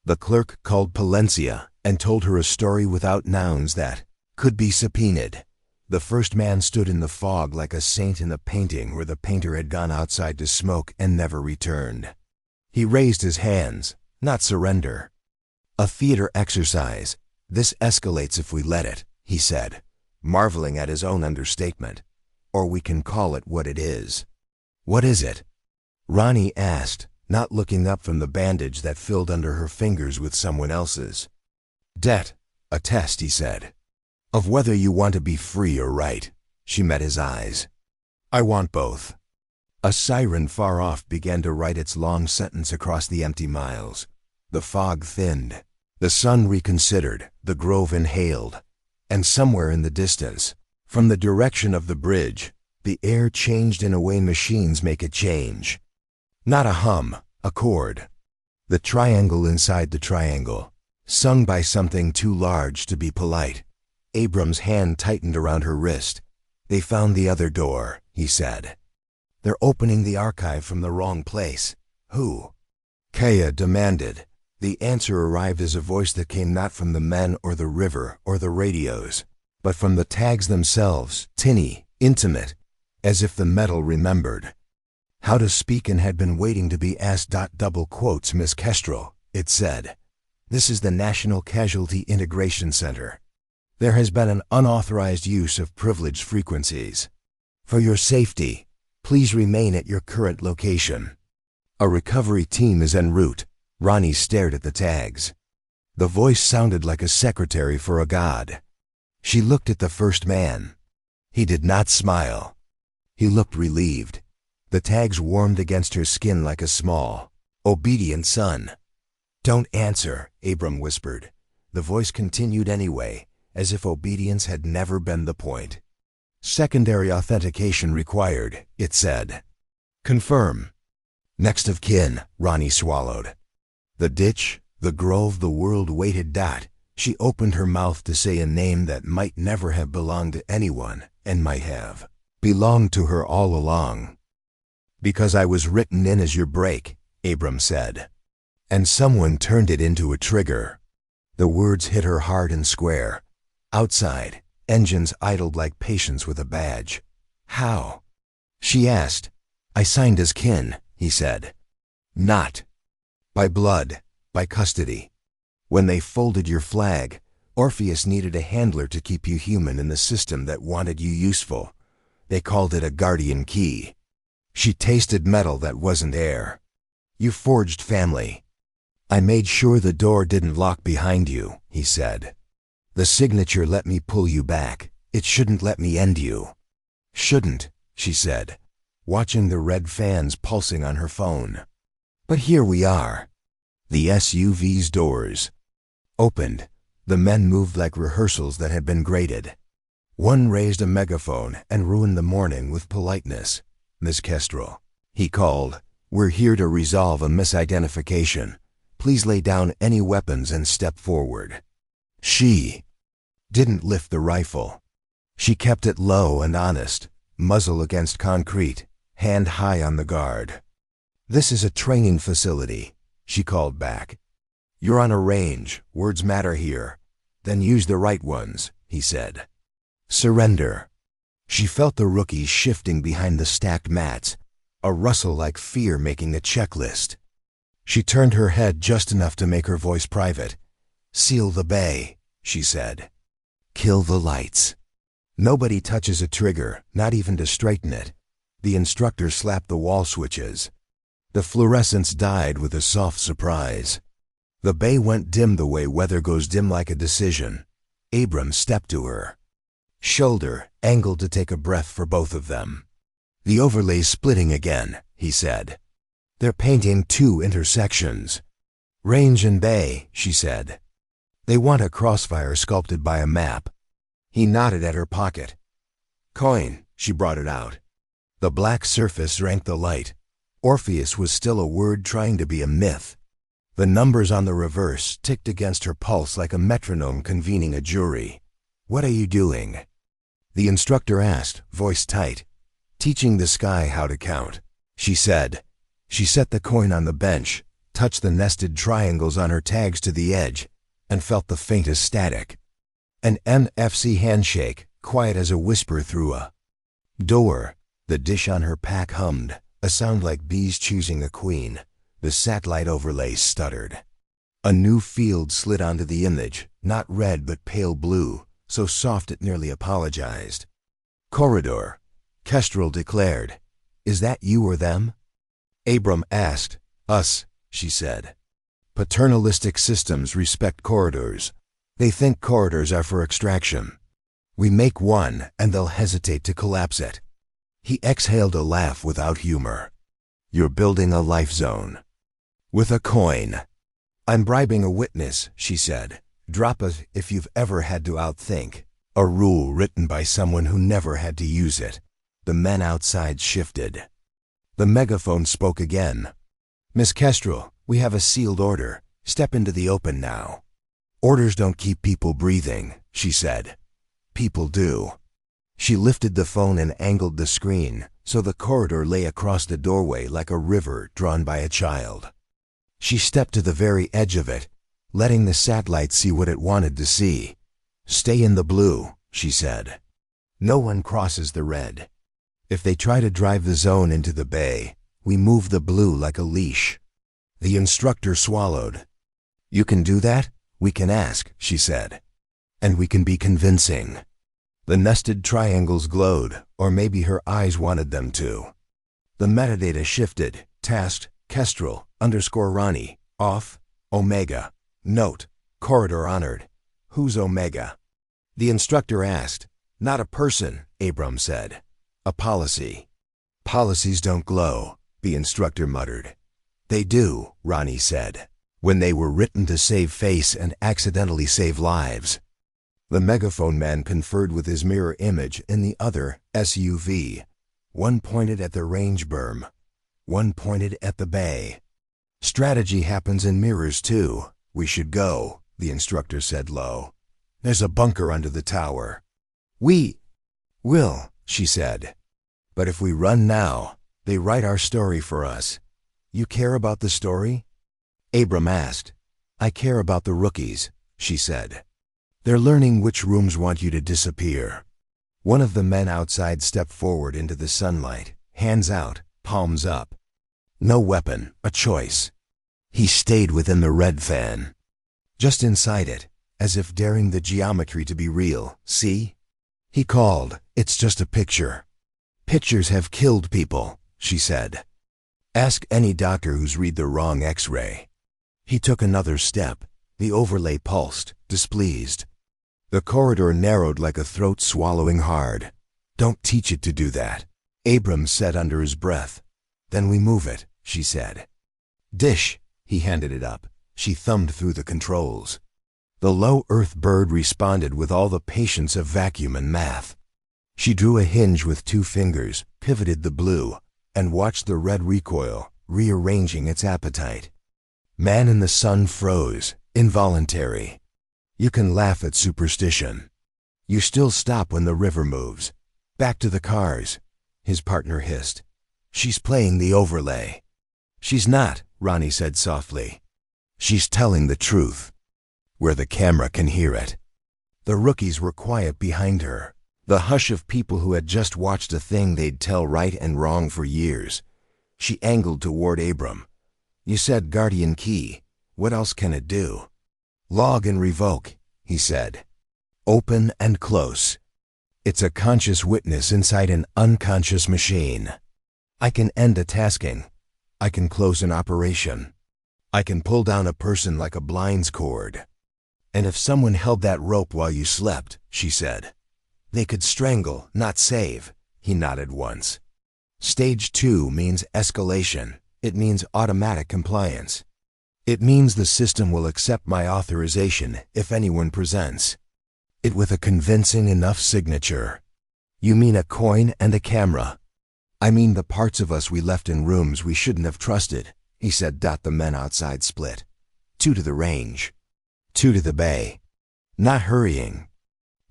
The clerk called Palencia and told her a story without nouns that could be subpoenaed. The first man stood in the fog like a saint in a painting where the painter had gone outside to smoke and never returned. He raised his hands, not surrender. "A theater exercise. This escalates if we let it," he said, marveling at his own understatement. "Or we can call it what it is." "What is it?" Ronnie asked, not looking up from the bandage that filled under her fingers with someone else's. "Debt. A test," he said. "Of whether you want to be free or right." She met his eyes. "I want both." A siren far off began to write its long sentence across the empty miles. The fog thinned. The sun reconsidered, the grove inhaled. And somewhere in the distance, from the direction of the bridge, the air changed in a way machines make it change. Not a hum, a chord. The triangle inside the triangle, sung by something too large to be polite. Abram's hand tightened around her wrist. "They found the other door," he said. "They're opening the archive from the wrong place." "Who?" Kaya demanded. The answer arrived as a voice that came not from the men or the river or the radios, but from the tags themselves, tinny, intimate, as if the metal remembered. How to speak and had been waiting to be asked. Double quotes, "Miss Kestrel," it said. "This is the National Casualty Integration Center. There has been an unauthorized use of privileged frequencies. For your safety, please remain at your current location. A recovery team is en route." Ronnie stared at the tags. The voice sounded like a secretary for a god. She looked at the first man. He did not smile. He looked relieved. The tags warmed against her skin like a small, Obedient son. Don't answer, Abram whispered. The voice continued anyway, as if obedience had never been the point. Secondary authentication required, it said. Confirm. Next of kin, Ronnie swallowed. The ditch, the grove, the world waited. She opened her mouth to say a name that might never have belonged to anyone, and might have belonged to her all along. Because I was written in as your break, Abram said. And someone turned it into a trigger. The words hit her hard and square. Outside, engines idled like patients with a badge. How? She asked. I signed as kin, he said. Not. By blood, by custody. When they folded your flag, Orpheus needed a handler to keep you human in the system that wanted you useful. They called it a guardian key. She tasted metal that wasn't air. You forged family. I made sure the door didn't lock behind you, he said. The signature let me pull you back. It shouldn't let me end you. Shouldn't, she said, watching the red fans pulsing on her phone. But here we are. The SUV's doors opened. The men moved like rehearsals that had been graded. One raised a megaphone and ruined the morning with politeness. Miss Kestrel, he called, we're here to resolve a misidentification. Please lay down any weapons and step forward. She didn't lift the rifle. She kept it low and honest, muzzle against concrete, hand high on the guard. This is a training facility, she called back. You're on a range, words matter here. Then use the right ones, he said. Surrender. She felt the rookies shifting behind the stacked mats, a rustle like fear making a checklist. She turned her head just enough to make her voice private. Seal the bay, she said. Kill the lights. Nobody touches a trigger, not even to straighten it. The instructor slapped the wall switches. The fluorescence died with a soft surprise. The bay went dim the way weather goes dim, like a decision. Abram stepped to her. Shoulder angled to take a breath for both of them. The overlay's splitting again, he said. They're painting two intersections. Range and bay, she said. They want a crossfire sculpted by a map. He nodded at her pocket. Coin, she brought it out. The black surface drank the light. Orpheus was still a word trying to be a myth. The numbers on the reverse ticked against her pulse like a metronome convening a jury. What are you doing? The instructor asked, voice tight. Teaching the sky how to count, she said. She set the coin on the bench, touched the nested triangles on her tags to the edge, and felt the faintest static. An NFC handshake, quiet as a whisper through a door. The dish on her pack hummed, a sound like bees choosing a queen. The satellite overlay stuttered. A new field slid onto the image, not red but pale blue, so soft it nearly apologized. Corridor, Kestrel declared. Is that you or them? Abram asked. Us, she said. Paternalistic systems respect corridors. They think corridors are for extraction. We make one, and they'll hesitate to collapse it. He exhaled a laugh without humor. You're building a life zone. With a coin. I'm bribing a witness, she said. Drop it if you've ever had to outthink. A rule written by someone who never had to use it. The men outside shifted. The megaphone spoke again. Miss Kestrel, we have a sealed order. Step into the open now. Orders don't keep people breathing, she said. People do. She lifted the phone and angled the screen, so the corridor lay across the doorway like a river drawn by a child. She stepped to the very edge of it, letting the satellite see what it wanted to see. Stay in the blue, she said. No one crosses the red. If they try to drive the zone into the bay, we move the blue like a leash. The instructor swallowed. You can do that? We can ask, she said. And we can be convincing. The nested triangles glowed, or maybe her eyes wanted them to. The metadata shifted, tasked, Kestrel, _Ronnie, off, Omega. Note, corridor honored. Who's Omega? The instructor asked. Not a person, Abram said. A policy. Policies don't glow, the instructor muttered. They do, Ronnie said. When they were written to save face and accidentally save lives. The megaphone man conferred with his mirror image in the other SUV. One pointed at the range berm. One pointed at the bay. Strategy happens in mirrors too. We should go, the instructor said low. There's a bunker under the tower. We will, she said. But if we run now, they write our story for us. You care about the story? Abram asked. I care about the rookies, she said. They're learning which rooms want you to disappear. One of the men outside stepped forward into the sunlight, hands out, palms up. No weapon, a choice. He stayed within the red fan. Just inside it, as if daring the geometry to be real. See? He called, it's just a picture. Pictures have killed people, she said. Ask any doctor who's read the wrong X-ray. He took another step. The overlay pulsed, displeased. The corridor narrowed like a throat swallowing hard. Don't teach it to do that, Abram said under his breath. Then we move it, she said. Dish, he handed it up. She thumbed through the controls. The low earth bird responded with all the patience of vacuum and math. She drew a hinge with 2 fingers, pivoted the blue, and watched the red recoil, rearranging its appetite. Man in the sun froze, involuntary. You can laugh at superstition. You still stop when the river moves. Back to the cars, his partner hissed. She's playing the overlay. She's not, Ronnie said softly. She's telling the truth. Where the camera can hear it. The rookies were quiet behind her. The hush of people who had just watched a thing they'd tell right and wrong for years. She angled toward Abram. You said Guardian Key. What else can it do? Log and revoke, he said. Open and close. It's a conscious witness inside an unconscious machine. I can end a tasking. I can close an operation. I can pull down a person like a blinds cord. And if someone held that rope while you slept, she said, they could strangle, not save, he nodded once. Stage 2 means escalation. It means automatic compliance. It means the system will accept my authorization if anyone presents it with a convincing enough signature. You mean a coin and a camera? I mean the parts of us we left in rooms we shouldn't have trusted, he said. The men outside split. 2 to the range. 2 to the bay. Not hurrying.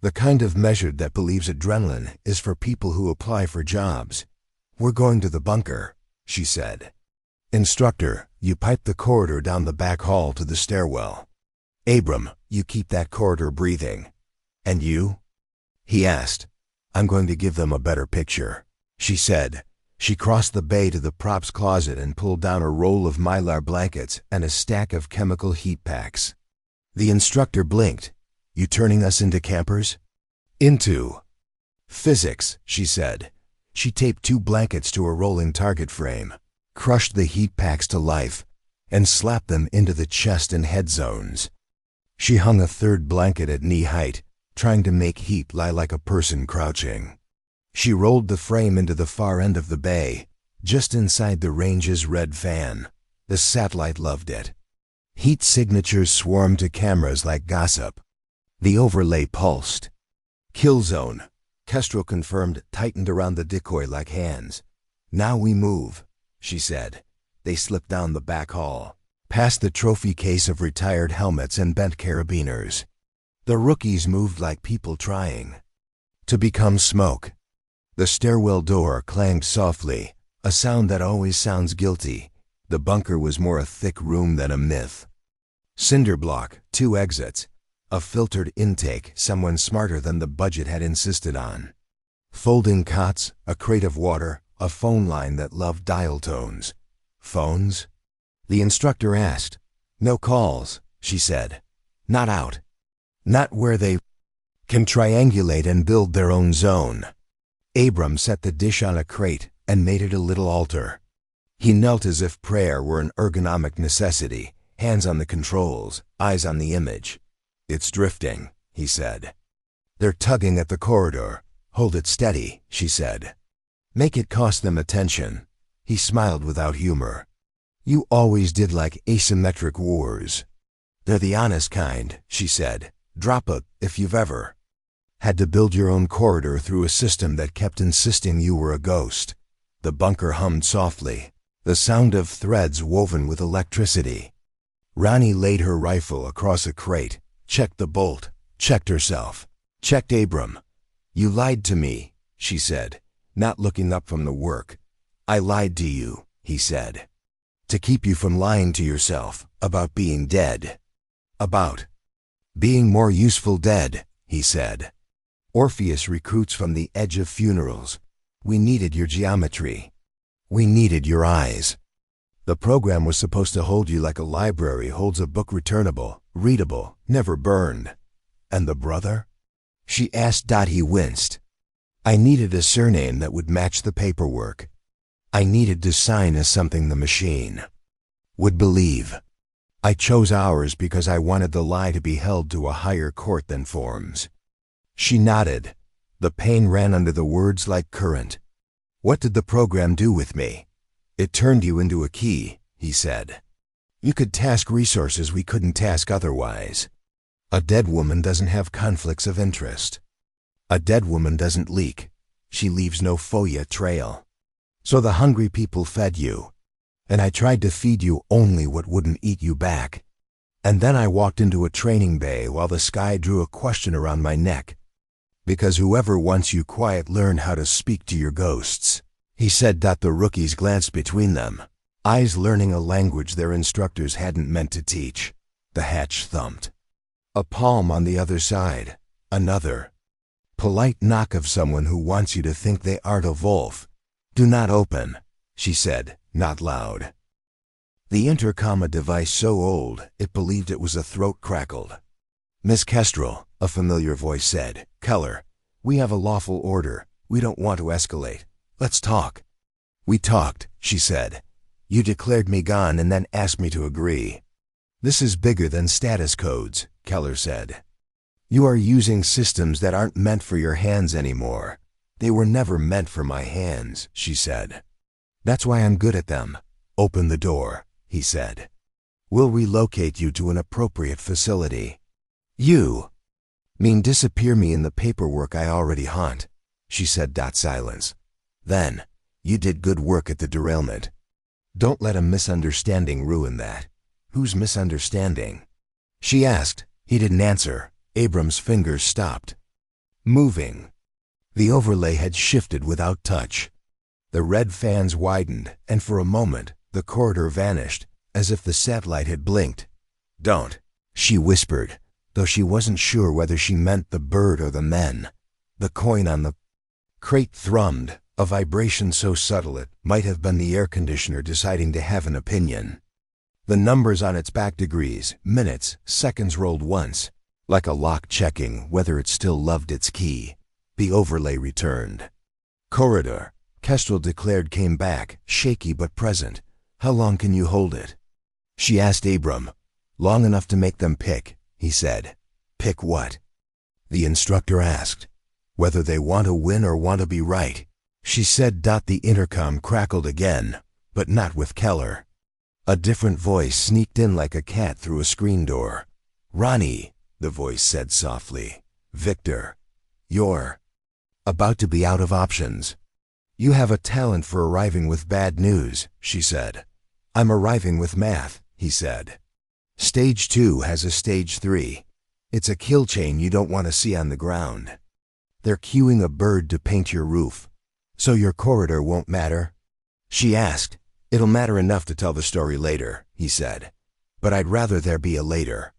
The kind of measured that believes adrenaline is for people who apply for jobs. We're going to the bunker, she said. Instructor, you pipe the corridor down the back hall to the stairwell. Abram, you keep that corridor breathing. And you? He asked. I'm going to give them a better picture, she said. She crossed the bay to the props closet and pulled down a roll of Mylar blankets and a stack of chemical heat packs. The instructor blinked. You turning us into campers? Into physics, she said. She taped 2 blankets to a rolling target frame, crushed the heat packs to life, and slapped them into the chest and head zones. She hung a 3rd blanket at knee height, trying to make heat lie like a person crouching. She rolled the frame into the far end of the bay, just inside the range's red fan. The satellite loved it. Heat signatures swarmed to cameras like gossip. The overlay pulsed. Kill zone, Kestrel confirmed, tightened around the decoy like hands. Now we move, she said. They slipped down the back hall, past the trophy case of retired helmets and bent carabiners. The rookies moved like people trying to become smoke. The stairwell door clanged softly, a sound that always sounds guilty. The bunker was more a thick room than a myth. Cinder block, 2 exits, a filtered intake someone smarter than the budget had insisted on. Folding cots, a crate of water, a phone line that loved dial tones. Phones? The instructor asked. No calls, she said. Not out. Not where they can triangulate and build their own zone. Abram set the dish on a crate and made it a little altar. He knelt as if prayer were an ergonomic necessity, hands on the controls, eyes on the image. It's drifting, he said. They're tugging at the corridor. Hold it steady, she said. Make it cost them attention. He smiled without humor. You always did like asymmetric wars. They're the honest kind, she said. Drop it if you've ever had to build your own corridor through a system that kept insisting you were a ghost. The bunker hummed softly, the sound of threads woven with electricity. Ronnie laid her rifle across a crate, checked the bolt, checked herself, checked Abram. You lied to me, she said, not looking up from the work. I lied to you, he said. To keep you from lying to yourself about being dead. About being more useful dead, he said. Orpheus recruits from the edge of funerals. We needed your geometry. We needed your eyes. The program was supposed to hold you like a library holds a book, returnable, readable, never burned. And the brother? She asked. He winced. I needed a surname that would match the paperwork. I needed to sign as something the machine would believe. I chose ours because I wanted the lie to be held to a higher court than forms. She nodded. The pain ran under the words like current. What did the program do with me? It turned you into a key, he said. You could task resources we couldn't task otherwise. A dead woman doesn't have conflicts of interest. A dead woman doesn't leak. She leaves no FOIA trail. So the hungry people fed you. And I tried to feed you only what wouldn't eat you back. And then I walked into a training bay while the sky drew a question around my neck. Because whoever wants you quiet learn how to speak to your ghosts, he said. The rookies glanced between them, eyes learning a language their instructors hadn't meant to teach. The hatch thumped. A palm on the other side, another. Polite knock of someone who wants you to think they aren't a wolf. Do not open, she said, not loud. The intercom, a device so old it believed it was a throat, crackled. Miss Kestrel, a familiar voice said. Keller, we have a lawful order. We don't want to escalate. Let's talk. We talked, she said. You declared me gone and then asked me to agree. This is bigger than status codes, Keller said. You are using systems that aren't meant for your hands anymore. They were never meant for my hands, she said. That's why I'm good at them. Open the door, he said. We'll relocate you to an appropriate facility. You mean disappear me in the paperwork I already haunt, she said. Silence. Then, you did good work at the derailment. Don't let a misunderstanding ruin that. Whose misunderstanding? She asked. He didn't answer. Abram's fingers stopped moving. The overlay had shifted without touch. The red fans widened, and for a moment, the corridor vanished, as if the satellite had blinked. Don't, she whispered, though she wasn't sure whether she meant the bird or the men. The coin on the crate thrummed, a vibration so subtle it might have been the air conditioner deciding to have an opinion. The numbers on its back, degrees, minutes, seconds, rolled once, like a lock checking whether it still loved its key. The overlay returned. Corridor, Kestrel declared, came back, shaky but present. How long can you hold it? She asked Abram. Long enough to make them pick, he said. Pick what? The instructor asked. Whether they want to win or want to be right, she said. The intercom crackled again, but not with Keller. A different voice sneaked in like a cat through a screen door. Ronnie, the voice said softly. Victor, you're about to be out of options. You have a talent for arriving with bad news, she said. I'm arriving with math, he said. Stage 2 has a stage 3. It's a kill chain you don't want to see on the ground. They're cueing a bird to paint your roof. So your corridor won't matter? She asked. It'll matter enough to tell the story later, he said. But I'd rather there be a later.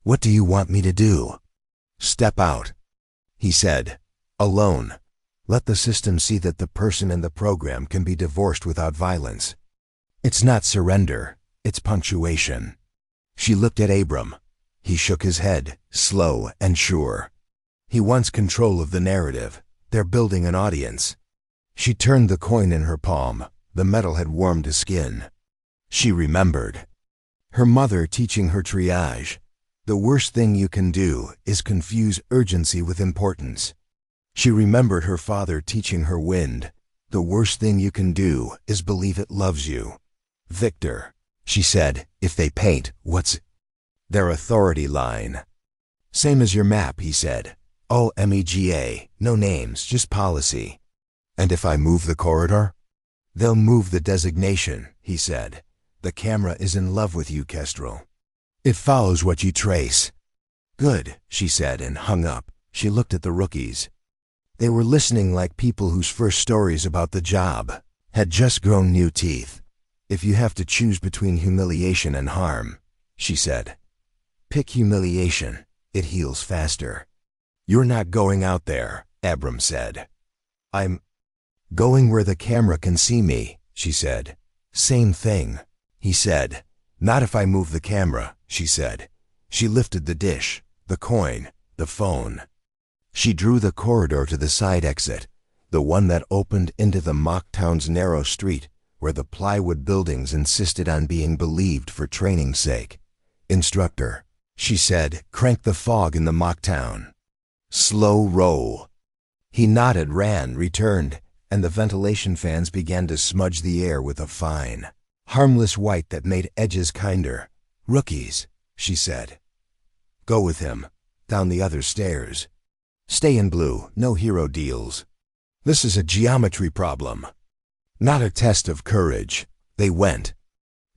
What do you want me to do? Step out, he said. Alone. Let the system see that the person and the program can be divorced without violence. It's not surrender, it's punctuation. She looked at Abram. He shook his head, slow and sure. He wants control of the narrative. They're building an audience. She turned the coin in her palm. The metal had warmed to skin. She remembered her mother teaching her triage. The worst thing you can do is confuse urgency with importance. She remembered her father teaching her wind. The worst thing you can do is believe it loves you. Victor, She said, if they paint, what's their authority line? Same as your map, he said. OMEGA, no names, just policy. And if I move the corridor? They'll move the designation, he said. The camera is in love with you, Kestrel. It follows what you trace. Good, she said and hung up. She looked at the rookies. They were listening like people whose first stories about the job had just grown new teeth. If you have to choose between humiliation and harm, she said, pick humiliation. It heals faster. You're not going out there, Abram said. I'm going where the camera can see me, she said. Same thing, he said. Not if I move the camera, she said. She lifted the dish, the coin, the phone. She drew the corridor to the side exit, the one that opened into the Mocktown's narrow street where the plywood buildings insisted on being believed for training's sake. Instructor, she said, crank the fog in the Mocktown. Slow roll. He nodded, ran, returned, and the ventilation fans began to smudge the air with a fine, harmless white that made edges kinder. Rookies, she said. Go with him, down the other stairs. Stay in blue, no hero deals. This is a geometry problem, not a test of courage. They went.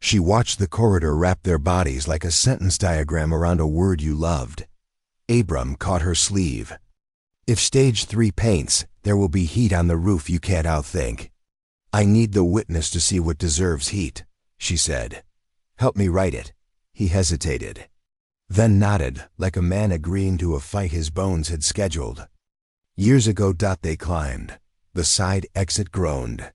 She watched the corridor wrap their bodies like a sentence diagram around a word you loved. Abram caught her sleeve. If stage 3 paints, there will be heat on the roof you can't outthink. I need the witness to see what deserves heat, she said. Help me write it. He hesitated, then nodded like a man agreeing to a fight his bones had scheduled. Years ago. They climbed. The side exit groaned.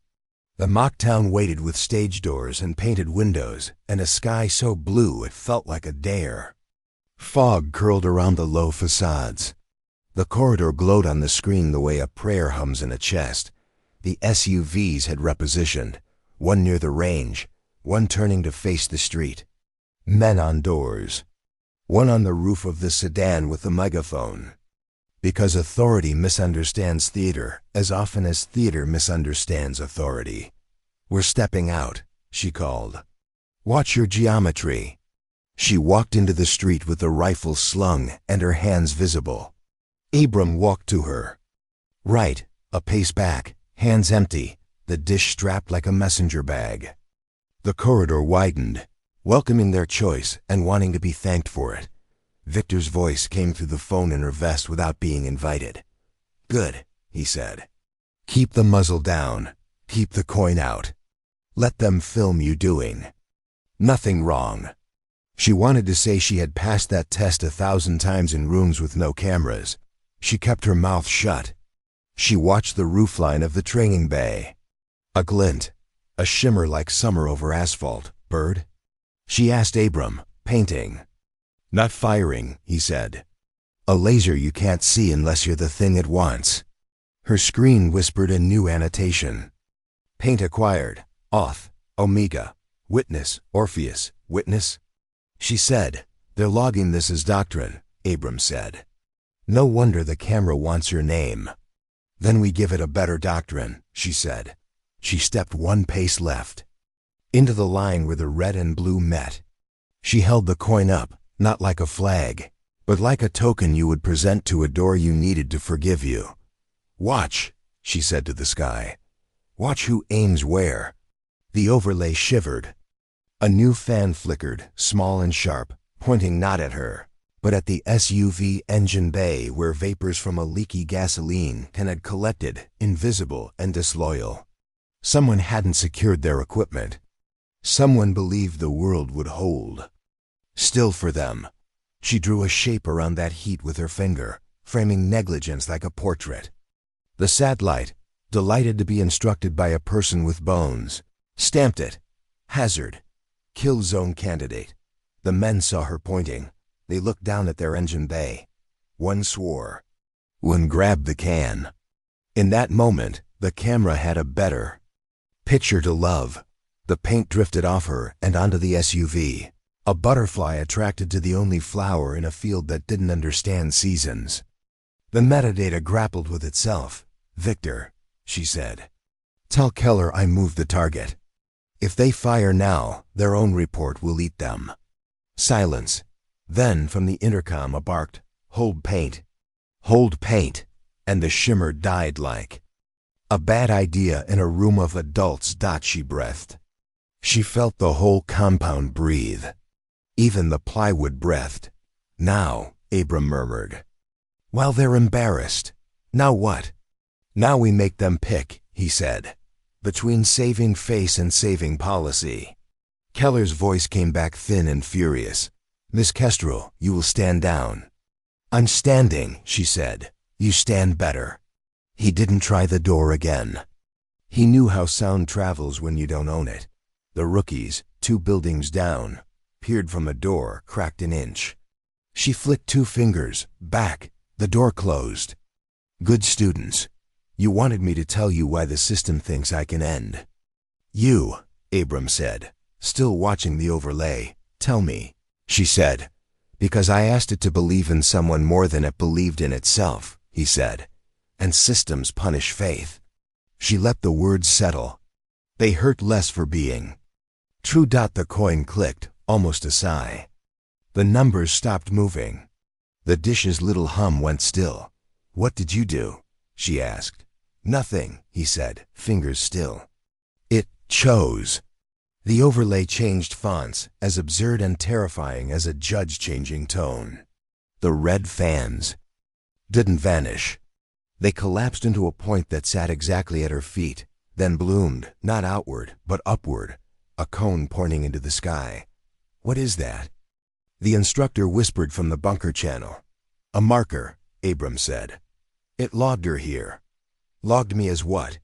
The Mocktown waited with stage doors and painted windows and a sky so blue it felt like a dare. Fog curled around the low facades. The corridor glowed on the screen the way a prayer hums in a chest. The SUVs had repositioned, one near the range, one turning to face the street. Men on doors. One on the roof of the sedan with the megaphone. Because authority misunderstands theater as often as theater misunderstands authority. We're stepping out, she called. Watch your geometry. She walked into the street with the rifle slung and her hands visible. Abram walked to her. Right, a pace back, hands empty, the dish strapped like a messenger bag. The corridor widened, welcoming their choice and wanting to be thanked for it. Victor's voice came through the phone in her vest without being invited. Good, he said. Keep the muzzle down. Keep the coin out. Let them film you doing. Nothing wrong. She wanted to say she had passed that test 1,000 times in rooms with no cameras. She kept her mouth shut. She watched the roofline of the training bay. A glint, a shimmer like summer over asphalt. Bird? She asked Abram, painting. Not firing, he said. A laser you can't see unless you're the thing it wants. Her screen whispered a new annotation. Paint acquired. Auth. Omega. Witness. Orpheus. Witness. She said, they're logging this as doctrine, Abram said. No wonder the camera wants your name. Then we give it a better doctrine, she said. She stepped one pace left. Into the line where the red and blue met. She held the coin up. Not like a flag, but like a token you would present to a door you needed to forgive you. Watch, she said to the sky. Watch who aims where. The overlay shivered. A new fan flickered, small and sharp, pointing not at her, but at the SUV engine bay where vapors from a leaky gasoline can had collected, invisible and disloyal. Someone hadn't secured their equipment. Someone believed the world would hold. Still for them. She drew a shape around that heat with her finger, framing negligence like a portrait. The satellite, delighted to be instructed by a person with bones, stamped it. Hazard. Kill zone candidate. The men saw her pointing. They looked down at their engine bay. One swore. One grabbed the can. In that moment, the camera had a better picture to love. The paint drifted off her and onto the SUV. A butterfly attracted to the only flower in a field that didn't understand seasons. The metadata grappled with itself. Victor, she said. Tell Keller I moved the target. If they fire now, their own report will eat them. Silence. Then from the intercom a barked, "Hold paint. Hold paint," and the shimmer died like a bad idea in a room of adults. She breathed. She felt the whole compound breathe. Even the plywood breathed. "Now," Abram murmured. "While they're embarrassed. Now what?" "Now we make them pick," he said, "between saving face and saving policy." Keller's voice came back thin and furious. "Miss Kestrel, you will stand down." "I'm standing," she said. "You stand better." He didn't try the door again. He knew how sound travels when you don't own it. The rookies, 2 buildings down, peered from a door cracked an inch. She flicked 2 fingers, back, the door closed. "Good students. You wanted me to tell you why the system thinks I can end." "You," Abram said, still watching the overlay. "Tell me," she said. "Because I asked it to believe in someone more than it believed in itself," he said. "And systems punish faith." She let the words settle. They hurt less for being true. The coin clicked, almost a sigh. The numbers stopped moving. The dish's little hum went still. "What did you do?" she asked. "Nothing," he said, fingers still. "It chose." The overlay changed fonts, as absurd and terrifying as a judge changing tone. The red fans didn't vanish. They collapsed into a point that sat exactly at her feet, then bloomed, not outward, but upward, a cone pointing into the sky. "What is that?" The instructor whispered from the bunker channel. "A marker," Abram said. "It logged her here." "Logged me as what?"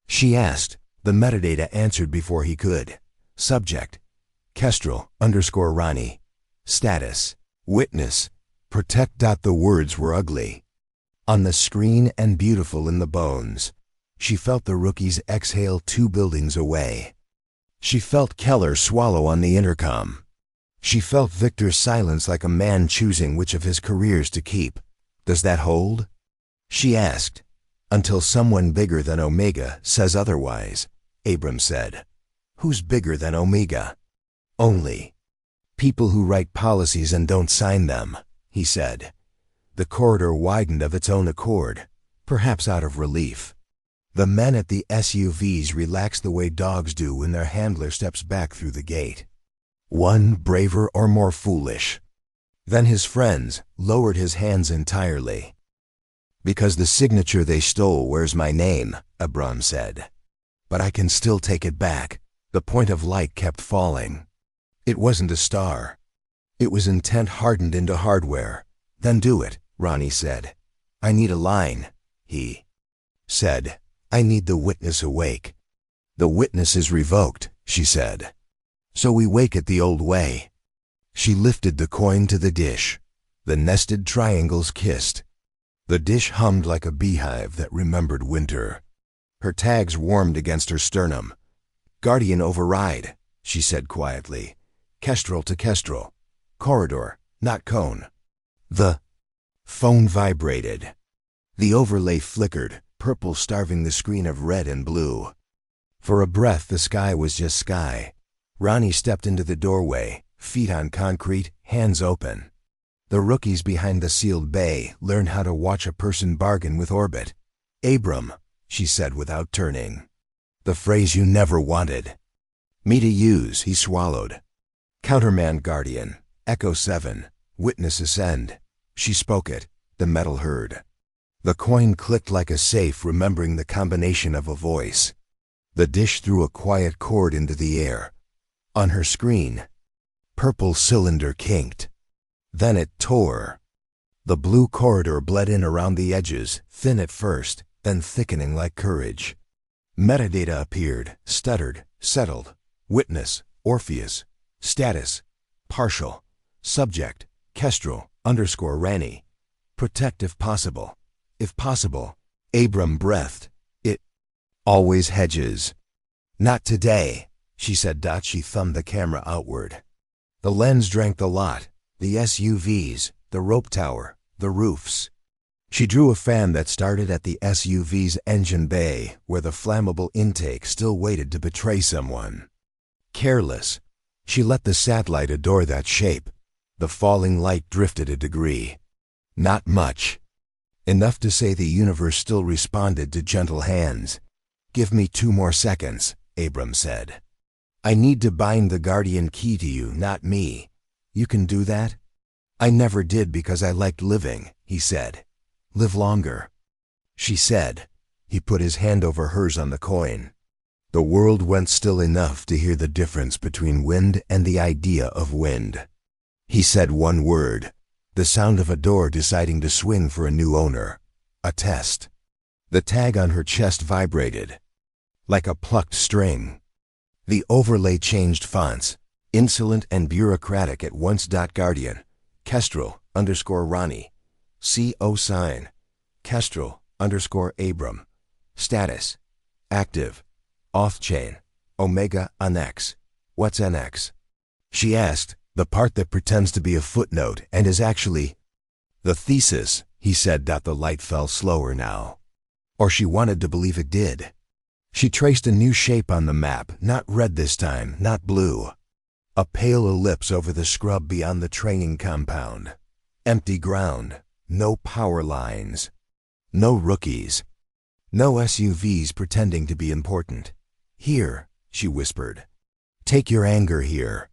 she asked. The metadata answered before he could. "Subject, Kestrel_Ronnie. Status, witness, protect. The words were ugly on the screen and beautiful in the bones. She felt the rookies exhale 2 buildings away. She felt Keller swallow on the intercom. She felt Victor's silence like a man choosing which of his careers to keep. "Does that hold?" she asked. "Until someone bigger than Omega says otherwise," Abram said. "Who's bigger than Omega?" "Only people who write policies and don't sign them," he said. The corridor widened of its own accord, perhaps out of relief. The men at the SUVs relaxed the way dogs do when their handler steps back through the gate. One braver or more foolish than his friends lowered his hands entirely. "Because the signature they stole wears my name," Abram said. "But I can still take it back." The point of light kept falling. It wasn't a star. It was intent hardened into hardware. "Then do it," Ronnie said. "I need a line," he said. "I need the witness awake." "The witness is revoked," she said. "So we wake it the old way." She lifted the coin to the dish. The nested triangles kissed. The dish hummed like a beehive that remembered winter. Her tags warmed against her sternum. "Guardian override," she said quietly. "Kestrel to Kestrel. Corridor, not cone." The phone vibrated. The overlay flickered, purple starving the screen of red and blue. For a breath the sky was just sky. Ronnie stepped into the doorway, feet on concrete, hands open. The rookies behind the sealed bay learned how to watch a person bargain with orbit. "Abram," she said without turning. "The phrase you never wanted me to use," he swallowed. "Countermand Guardian, Echo 7, witness ascend." She spoke it. The metal heard. The coin clicked like a safe, remembering the combination of a voice. The dish threw a quiet chord into the air. On her screen, purple cylinder kinked. Then it tore. The blue corridor bled in around the edges, thin at first, then thickening like courage. Metadata appeared, stuttered, settled. Witness, Orpheus. Status, partial. Subject, Kestrel_Ronnie. Protect if possible. If possible. Abram breathed. "It always hedges." "Not today," she said. She thumbed the camera outward. The lens drank the lot, the SUVs, the rope tower, the roofs. She drew a fan that started at the SUV's engine bay, where the flammable intake still waited to betray someone. Careless, she let the satellite adore that shape. The falling light drifted a degree. Not much. Enough to say the universe still responded to gentle hands. "Give me 2 more seconds," Abram said. "I need to bind the guardian key to you, not me. You can do that?" "I never did because I liked living," he said. "Live longer." She said. He put his hand over hers on the coin. The world went still enough to hear the difference between wind and the idea of wind. He said one word, the sound of a door deciding to swing for a new owner. A test. The tag on her chest vibrated. Like a plucked string. The overlay changed fonts. Insolent and bureaucratic at once. Guardian. Kestrel _ Ronnie. CO sign. Kestrel _ Abram. Status. Active. Off-chain. Omega NX. What's NX? She asked, the part that pretends to be a footnote and is actually the thesis, he said. The light fell slower now. Or she wanted to believe it did. She traced a new shape on the map, not red this time, not blue. A pale ellipse over the scrub beyond the training compound. Empty ground. No power lines. No rookies. No SUVs pretending to be important. "Here," she whispered. "Take your anger here."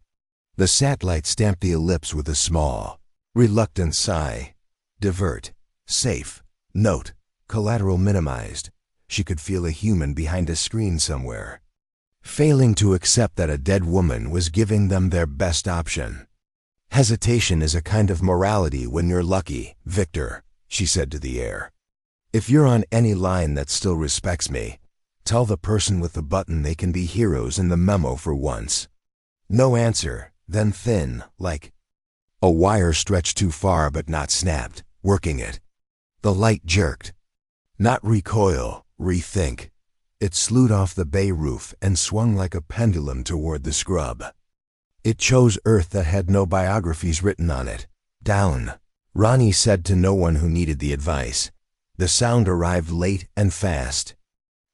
The satellite stamped the ellipse with a small, reluctant sigh. Divert. Safe. Note. Collateral minimized. She could feel a human behind a screen somewhere. Failing to accept that a dead woman was giving them their best option. "Hesitation is a kind of morality when you're lucky, Victor," she said to the air. "If you're on any line that still respects me, tell the person with the button they can be heroes in the memo for once." No answer, then thin, like a wire stretched too far but not snapped, working it. The light jerked. Not recoil, rethink. It slewed off the bay roof and swung like a pendulum toward the scrub. It chose Earth that had no biographies written on it. "Down," Ronnie said to no one who needed the advice. The sound arrived late and fast.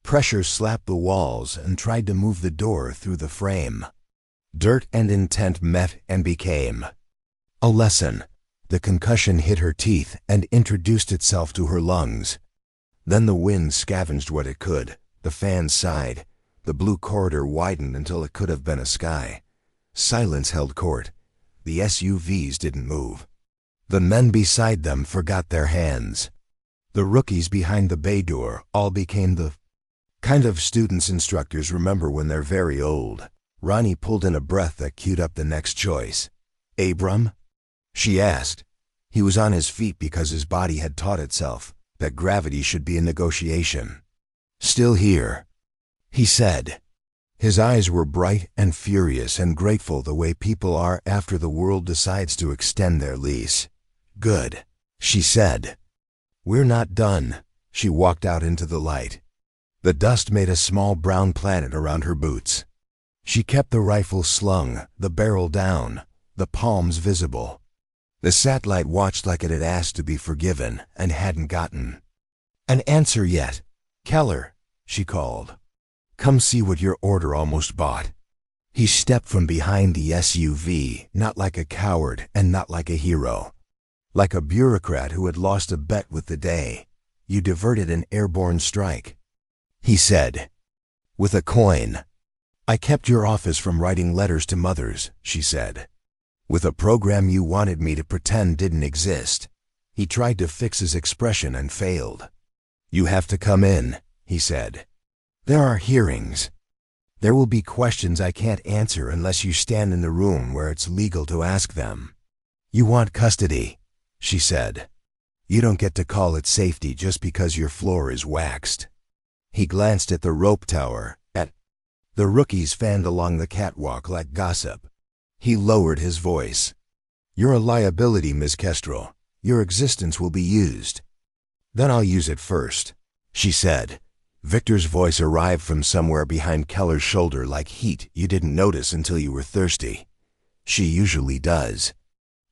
Pressure slapped the walls and tried to move the door through the frame. Dirt and intent met and became a lesson. The concussion hit her teeth and introduced itself to her lungs. Then the wind scavenged what it could. The fan sighed. The blue corridor widened until it could have been a sky. Silence held court. The SUVs didn't move. The men beside them forgot their hands. The rookies behind the bay door all became the kind of students instructors remember when they're very old. Ronnie pulled in a breath that queued up the next choice. "Abram?" she asked. He was on his feet because his body had taught itself that gravity should be a negotiation. "Still here," he said. His eyes were bright and furious and grateful the way people are after the world decides to extend their lease. "Good," she said. "We're not done." She walked out into the light. The dust made a small brown planet around her boots. She kept the rifle slung, the barrel down, the palms visible. The satellite watched like it had asked to be forgiven and hadn't gotten an answer yet. "Keller," she called. "Come see what your order almost bought." He stepped from behind the SUV, not like a coward and not like a hero. Like a bureaucrat who had lost a bet with the day. "You diverted an airborne strike," he said. "With a coin." "I kept your office from writing letters to mothers," she said. "With a program you wanted me to pretend didn't exist." He tried to fix his expression and failed. "You have to come in," he said. "There are hearings. There will be questions I can't answer unless you stand in the room where it's legal to ask them." "You want custody," she said. "You don't get to call it safety just because your floor is waxed." He glanced at the rope tower, at the rookies fanned along the catwalk like gossip. He lowered his voice. "You're a liability, Miss Kestrel. Your existence will be used." "Then I'll use it first," she said. Victor's voice arrived from somewhere behind Keller's shoulder like heat you didn't notice until you were thirsty. She usually does.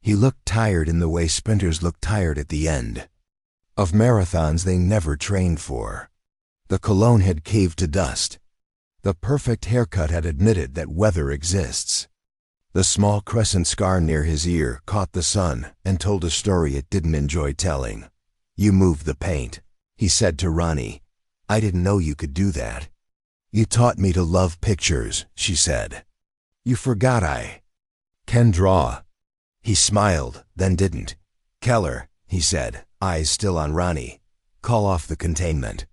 He looked tired in the way sprinters look tired at the end of marathons they never trained for. The cologne had caved to dust. The perfect haircut had admitted that weather exists. The small crescent scar near his ear caught the sun and told a story it didn't enjoy telling. "You moved the paint," he said to Ronnie. "I didn't know you could do that." "You taught me to love pictures," she said. "You forgot I can draw." He smiled, then didn't. "Keller," he said, eyes still on Ronnie, "call off the containment.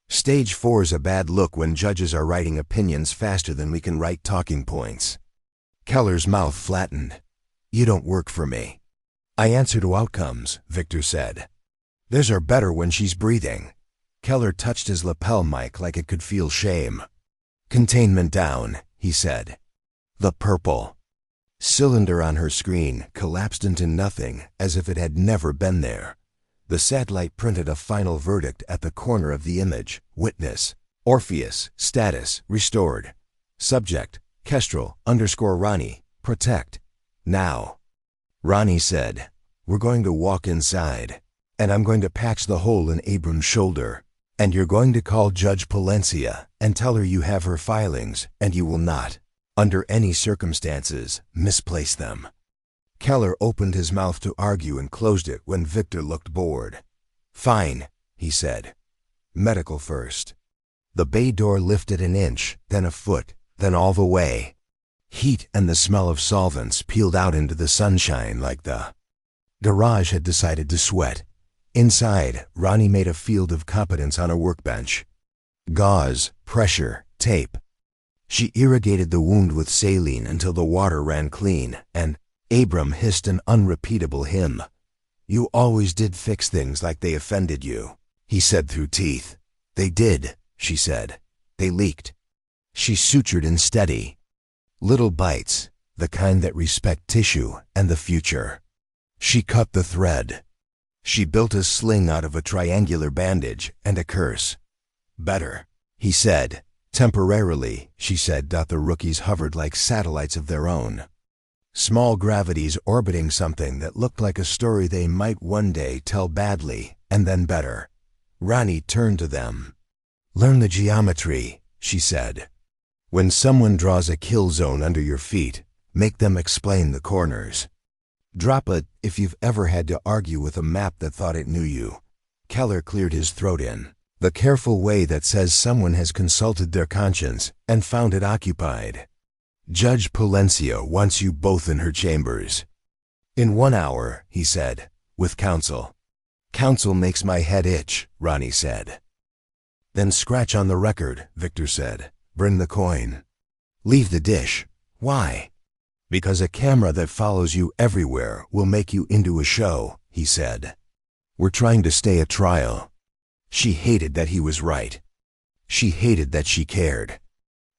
Stage 4's a bad look when judges are writing opinions faster than we can write talking points." Keller's mouth flattened. "You don't work for me." "I answer to outcomes," Victor said. "Theirs are better when she's breathing." Keller touched his lapel mic like it could feel shame. "Containment down," he said. The purple cylinder on her screen collapsed into nothing as if it had never been there. The satellite printed a final verdict at the corner of the image. Witness: Orpheus. Status: restored. Subject: Kestrel_Ronnie. Protect. Now. Ronnie said, "We're going to walk inside, and I'm going to patch the hole in Abram's shoulder, and you're going to call Judge Palencia and tell her you have her filings, and you will not, under any circumstances, misplace them." Keller opened his mouth to argue and closed it when Victor looked bored. "Fine," he said. "Medical first." The bay door lifted an inch, then a foot, then all the way. Heat and the smell of solvents peeled out into the sunshine like the garage had decided to sweat. Inside, Ronnie made a field of competence on a workbench. Gauze, pressure, tape. She irrigated the wound with saline until the water ran clean, and Abram hissed an unrepeatable hymn. "You always did fix things like they offended you," he said through teeth. "They did," she said. "They leaked." She sutured in steady little bites, the kind that respect tissue and the future. She cut the thread. She built a sling out of a triangular bandage and a curse. "Better," he said. "Temporarily," she said. The rookies hovered like satellites of their own. Small gravities orbiting something that looked like a story they might one day tell badly, and then better. Ronnie turned to them. "Learn the geometry," she said. "When someone draws a kill zone under your feet, make them explain the corners. Drop it if you've ever had to argue with a map that thought it knew you." Keller cleared his throat in the careful way that says someone has consulted their conscience and found it occupied. "Judge Palencia wants you both in her chambers." "In 1 hour," he said, "with counsel." "Counsel makes my head itch," Ronnie said. "Then scratch on the record," Victor said. "Bring the coin." "Leave the dish." "Why?" "Because a camera that follows you everywhere will make you into a show," he said. "We're trying to stay at trial." She hated that he was right. She hated that she cared.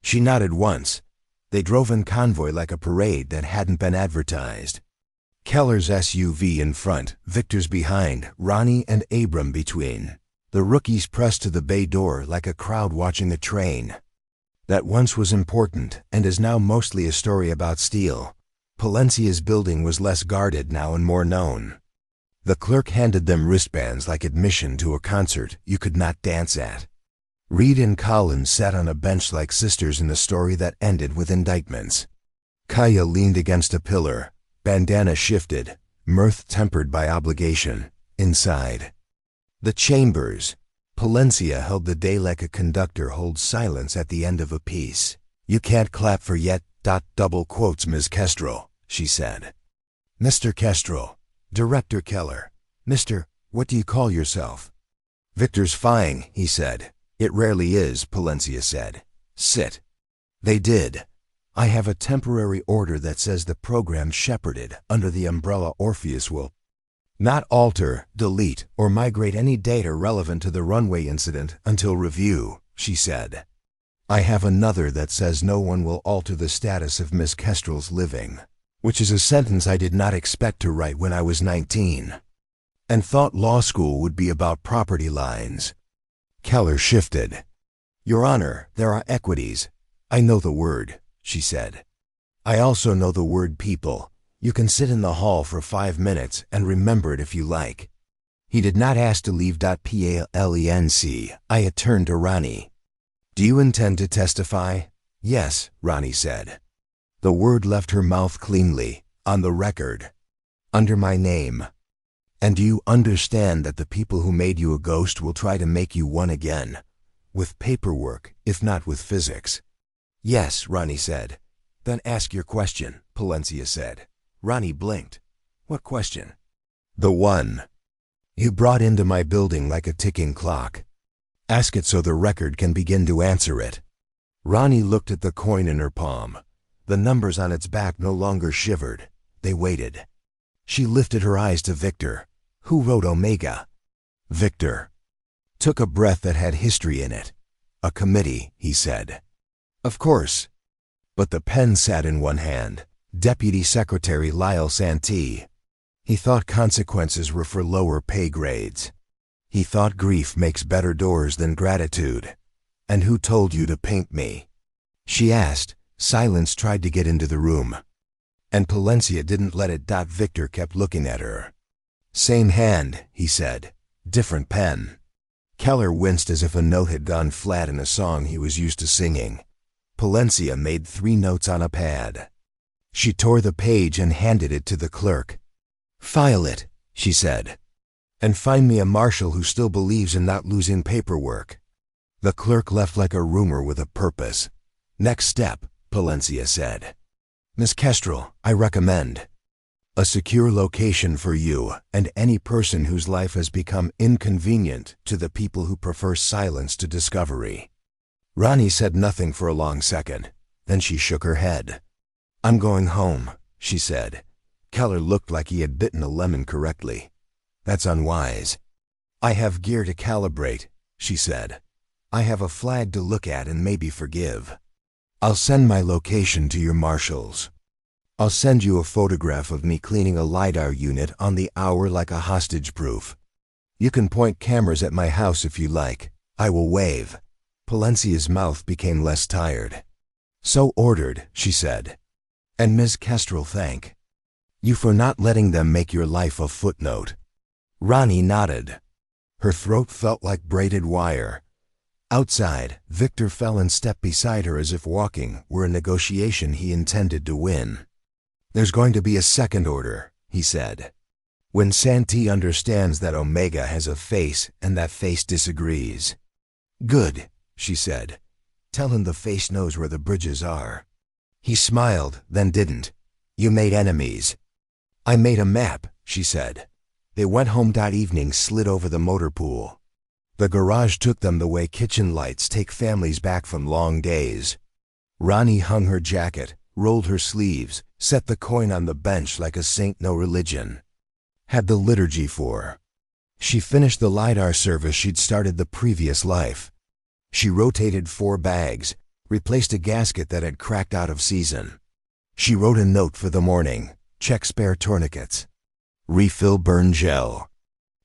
She nodded once. They drove in convoy like a parade that hadn't been advertised. Keller's SUV in front, Victor's behind, Ronnie and Abram between. The rookies pressed to the bay door like a crowd watching the train. That once was important and is now mostly a story about steel. Palencia's building was less guarded now and more known. The clerk handed them wristbands like admission to a concert you could not dance at. Reed and Collins sat on a bench like sisters in a story that ended with indictments. Kaya leaned against a pillar, bandana shifted, mirth tempered by obligation, inside. The chambers. Palencia held the day like a conductor holds silence at the end of a piece. "You can't clap for yet, double quotes, Ms. Kestrel," she said. "Mr. Kestrel." "Director Keller." "Mr. What do you call yourself?" "Victor's fine," he said. "It rarely is," Palencia said. "Sit." They did. "I have a temporary order that says the program shepherded under the umbrella Orpheus will not alter, delete, or migrate any data relevant to the runway incident until review," she said. "I have another that says no one will alter the status of Miss Kestrel's living," which is a sentence I did not expect to write when I was 19, and thought law school would be about property lines. Keller shifted. "Your Honor, there are equities." "I know the word," she said. "I also know the word people. You can sit in the hall for 5 minutes and remember it if you like." He did not ask to leave. Palenc. I had turned to Ronnie. Do you intend to testify? Yes, Ronnie said. The word left her mouth cleanly, on the record. Under my name. And do you understand that the people who made you a ghost will try to make you one again? With paperwork, if not with physics. Yes, Ronnie said. Then ask your question, Palencia said. Ronnie blinked. What question? The one you brought into my building like a ticking clock. Ask it so the record can begin to answer it. Ronnie looked at the coin in her palm. The numbers on its back no longer shivered. They waited. She lifted her eyes to Victor. Who wrote Omega? Victor took a breath that had history in it. A committee, he said. Of course. But the pen sat in one hand. Deputy Secretary Lyle Santee. He thought consequences were for lower pay grades. He thought grief makes better doors than gratitude. And who told you to paint me? She asked. Silence tried to get into the room. And Palencia didn't let it. Victor kept looking at her. Same hand, he said. Different pen. Keller winced as if a note had gone flat in a song he was used to singing. Palencia made 3 notes on a pad. She tore the page and handed it to the clerk. File it, she said. And find me a marshal who still believes in not losing paperwork. The clerk left like a rumor with a purpose. Next step, Palencia said. Miss Kestrel, I recommend a secure location for you and any person whose life has become inconvenient to the people who prefer silence to discovery. Ronnie said nothing for a long second. Then she shook her head. I'm going home, she said. Keller looked like he had bitten a lemon correctly. That's unwise. I have gear to calibrate, she said. I have a flag to look at and maybe forgive. I'll send my location to your marshals. I'll send you a photograph of me cleaning a LiDAR unit on the hour like a hostage proof. You can point cameras at my house if you like. I will wave. Palencia's mouth became less tired. So ordered, she said. And Ms. Kestrel thank you for not letting them make your life a footnote. Ronnie nodded. Her throat felt like braided wire. Outside, Victor fell and stepped beside her as if walking were a negotiation he intended to win. There's going to be a second order, he said. When Santee understands that Omega has a face and that face disagrees. Good, she said. Tell him the face knows where the bridges are. He smiled, then didn't. You made enemies. I made a map, she said. They went home that evening, slid over the motor pool. The garage took them the way kitchen lights take families back from long days. Ronnie hung her jacket, rolled her sleeves, set the coin on the bench like a saint no religion had the liturgy for. She finished the LiDAR service she'd started the previous life. She rotated 4 bags, replaced a gasket that had cracked out of season. She wrote a note for the morning, check spare tourniquets, refill burn gel.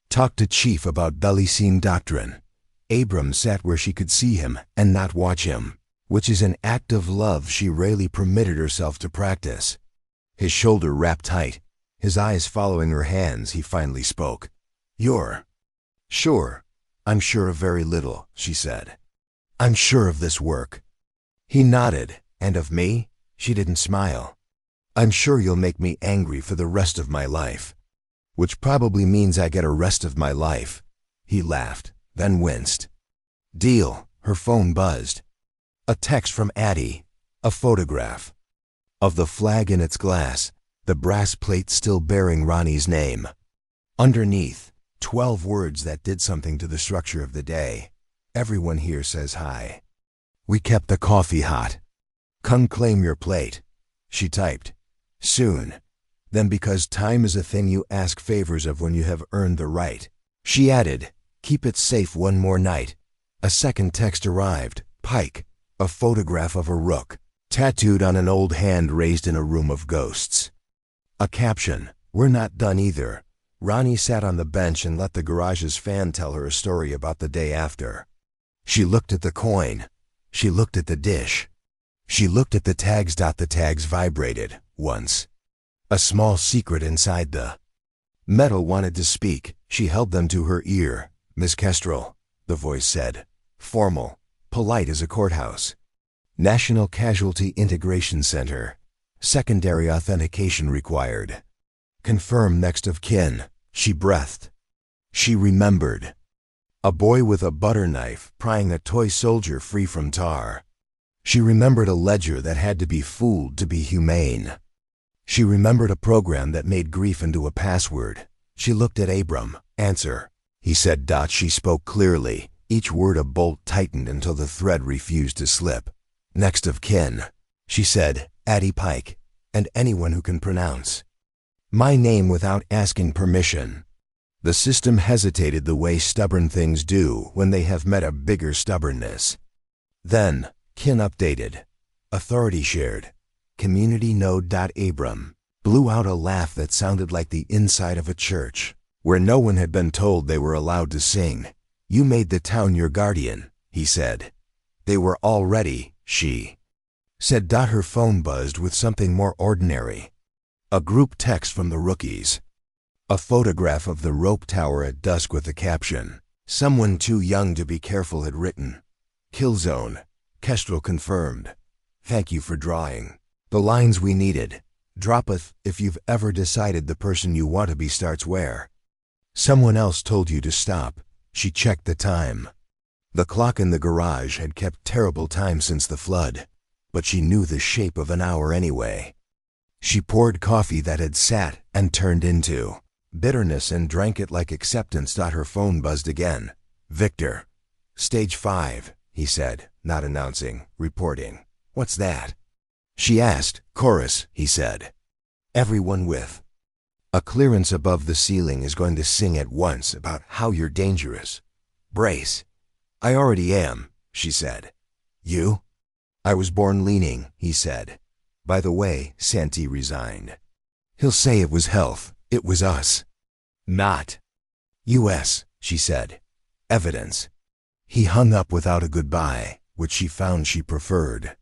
Talked to Chief about Belicene doctrine. Abram sat where she could see him and not watch him, which is an act of love she rarely permitted herself to practice. His shoulder wrapped tight, his eyes following her hands, he finally spoke. You're sure? I'm sure of very little, she said. I'm sure of this work. He nodded. And of me? She didn't smile. I'm sure you'll make me angry for the rest of my life. Which probably means I get a rest of my life. He laughed, then winced. Deal. Her phone buzzed. A text from Addie. A photograph of the flag in its glass, the brass plate still bearing Ronnie's name. Underneath, 12 words that did something to the structure of the day. Everyone here says hi. We kept the coffee hot. Come claim your plate. She typed. Soon. Then because time is a thing you ask favors of when you have earned the right. She added, keep it safe one more night. A second text arrived. Pike. A photograph of a rook, tattooed on an old hand raised in a room of ghosts. A caption. We're not done either. Ronnie sat on the bench and let the garage's fan tell her a story about the day after. She looked at the coin. She looked at the dish. She looked at the tags. The tags vibrated, once. A small secret inside the metal wanted to speak. She held them to her ear. Miss Kestrel, the voice said. Formal, Polite as a courthouse. National Casualty Integration Center. Secondary authentication required. Confirm next of kin. She breathed. She remembered. A boy with a butter knife prying a toy soldier free from tar. She remembered a ledger that had to be fooled to be humane. She remembered a program that made grief into a password. She looked at Abram. Answer. He said. She spoke clearly. Each word a bolt tightened until the thread refused to slip. Next of kin. She said, Addie Pike, and anyone who can pronounce my name without asking permission. The system hesitated the way stubborn things do when they have met a bigger stubbornness. Then, kin updated. Authority shared. Community node. Abram blew out a laugh that sounded like the inside of a church, where no one had been told they were allowed to sing. You made the town your guardian, he said. They were all ready, she said. Her phone buzzed with something more ordinary. A group text from the rookies. A photograph of the rope tower at dusk with the caption, someone too young to be careful had written, Killzone. Kestrel confirmed. Thank you for drawing the lines we needed. Dropeth if you've ever decided the person you want to be starts where someone else told you to stop. She checked the time. The clock in the garage had kept terrible time since the flood, but she knew the shape of an hour anyway. She poured coffee that had sat and turned into bitterness and drank it like acceptance. Her phone buzzed again. Victor. Stage 5, he said, not announcing, reporting. What's that? She asked. Chorus, he said. Everyone with a clearance above the ceiling is going to sing at once about how you're dangerous. Brace. I already am, she said. You? I was born leaning, he said. By the way, Santee resigned. He'll say it was health. It was us. Not US, she said. Evidence. He hung up without a goodbye, which she found she preferred.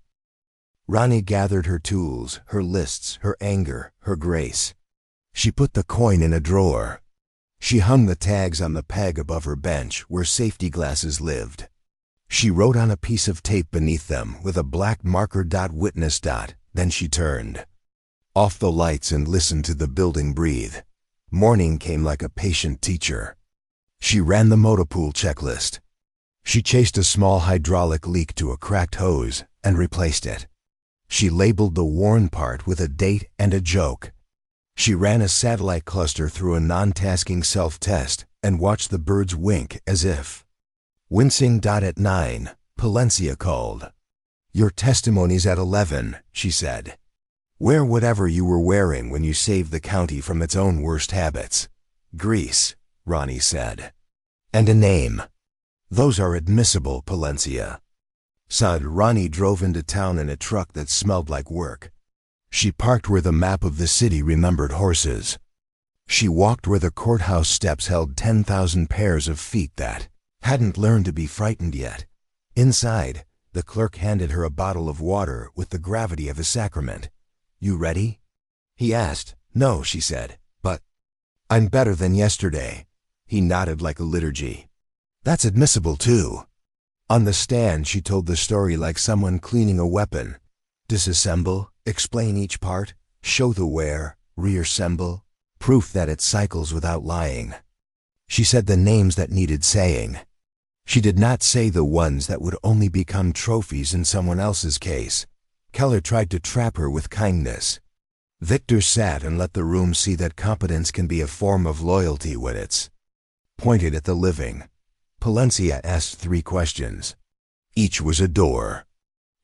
Ronnie gathered her tools, her lists, her anger, her grace. She put the coin in a drawer. She hung the tags on the peg above her bench where safety glasses lived. She wrote on a piece of tape beneath them with a black marker. Witness. Then she turned off the lights and listened to the building breathe. Morning came like a patient teacher. She ran the motopool checklist. She chased a small hydraulic leak to a cracked hose and replaced it. She labeled the worn part with a date and a joke. She ran a satellite cluster through a non-tasking self-test and watched the birds wink as if wincing. At 9, Palencia called. Your testimony's at 11, she said. Wear whatever you were wearing when you saved the county from its own worst habits. Grease, Ronnie said. And a name. Those are admissible, Palencia. Ronnie drove into town in a truck that smelled like work. She parked where the map of the city remembered horses. She walked where the courthouse steps held 10,000 pairs of feet that hadn't learned to be frightened yet. Inside, the clerk handed her a bottle of water with the gravity of a sacrament. You ready? He asked. No, she said, but I'm better than yesterday. He nodded like a liturgy. That's admissible too. On the stand, she told the story like someone cleaning a weapon. Disassemble, explain each part, show the wear, reassemble, proof that it cycles without lying. She said the names that needed saying. She did not say the ones that would only become trophies in someone else's case. Keller tried to trap her with kindness. Victor sat and let the room see that competence can be a form of loyalty when it's pointed at the living. Palencia asked 3 questions. Each was a door.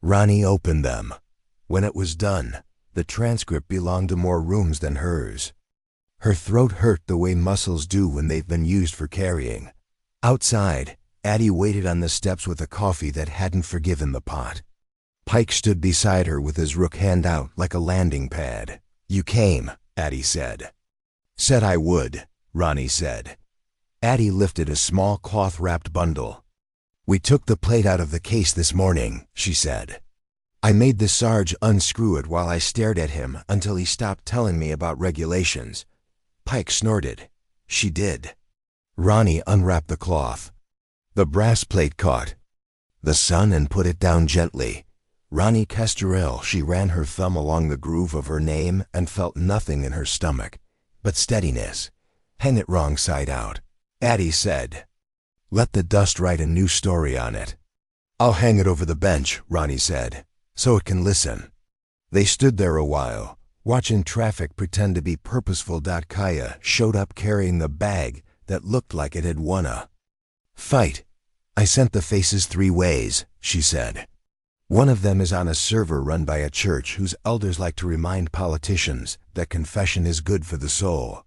Ronnie opened them. When it was done, the transcript belonged to more rooms than hers. Her throat hurt the way muscles do when they've been used for carrying. Outside, Addie waited on the steps with a coffee that hadn't forgiven the pot. Pike stood beside her with his rook hand out like a landing pad. You came, Addie said. Said I would, Ronnie said. Addie lifted a small cloth-wrapped bundle. We took the plate out of the case this morning, she said. I made the Sarge unscrew it while I stared at him until he stopped telling me about regulations. Pike snorted. She did. Ronnie unwrapped the cloth. The brass plate caught. The sun, and put it down gently. Ronnie Kestrel. She ran her thumb along the groove of her name and felt nothing in her stomach, but steadiness. Hang it wrong side out, Addie said. Let the dust write a new story on it. I'll hang it over the bench, Ronnie said, so it can listen. They stood there a while, watching traffic pretend to be purposeful. Kaya showed up carrying the bag that looked like it had won a fight. I sent the faces 3 ways, she said. One of them is on a server run by a church whose elders like to remind politicians that confession is good for the soul.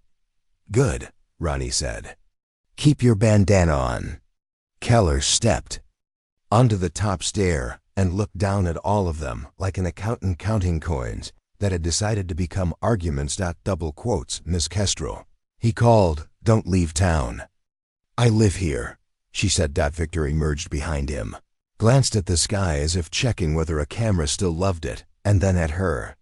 Good, Ronnie said. Keep your bandana on. Keller stepped onto the top stair and looked down at all of them like an accountant counting coins that had decided to become arguments. Double quotes, Miss Kestrel. He called, don't leave town. I live here, she said. Victor emerged behind him, glanced at the sky as if checking whether a camera still loved it, and then at her.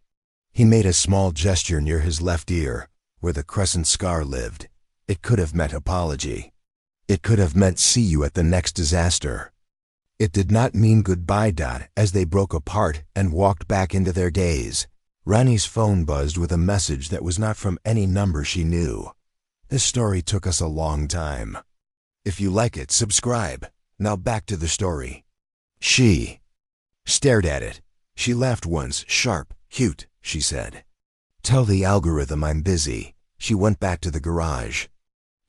He made a small gesture near his left ear, where the crescent scar lived. It could have meant apology. It could have meant see you at the next disaster. It did not mean goodbye. As they broke apart and walked back into their days, Ronnie's phone buzzed with a message that was not from any number she knew. This story took us a long time. If you like it, subscribe. Now back to the story. She stared at it. She laughed once, sharp, cute, she said. Tell the algorithm I'm busy. She went back to the garage.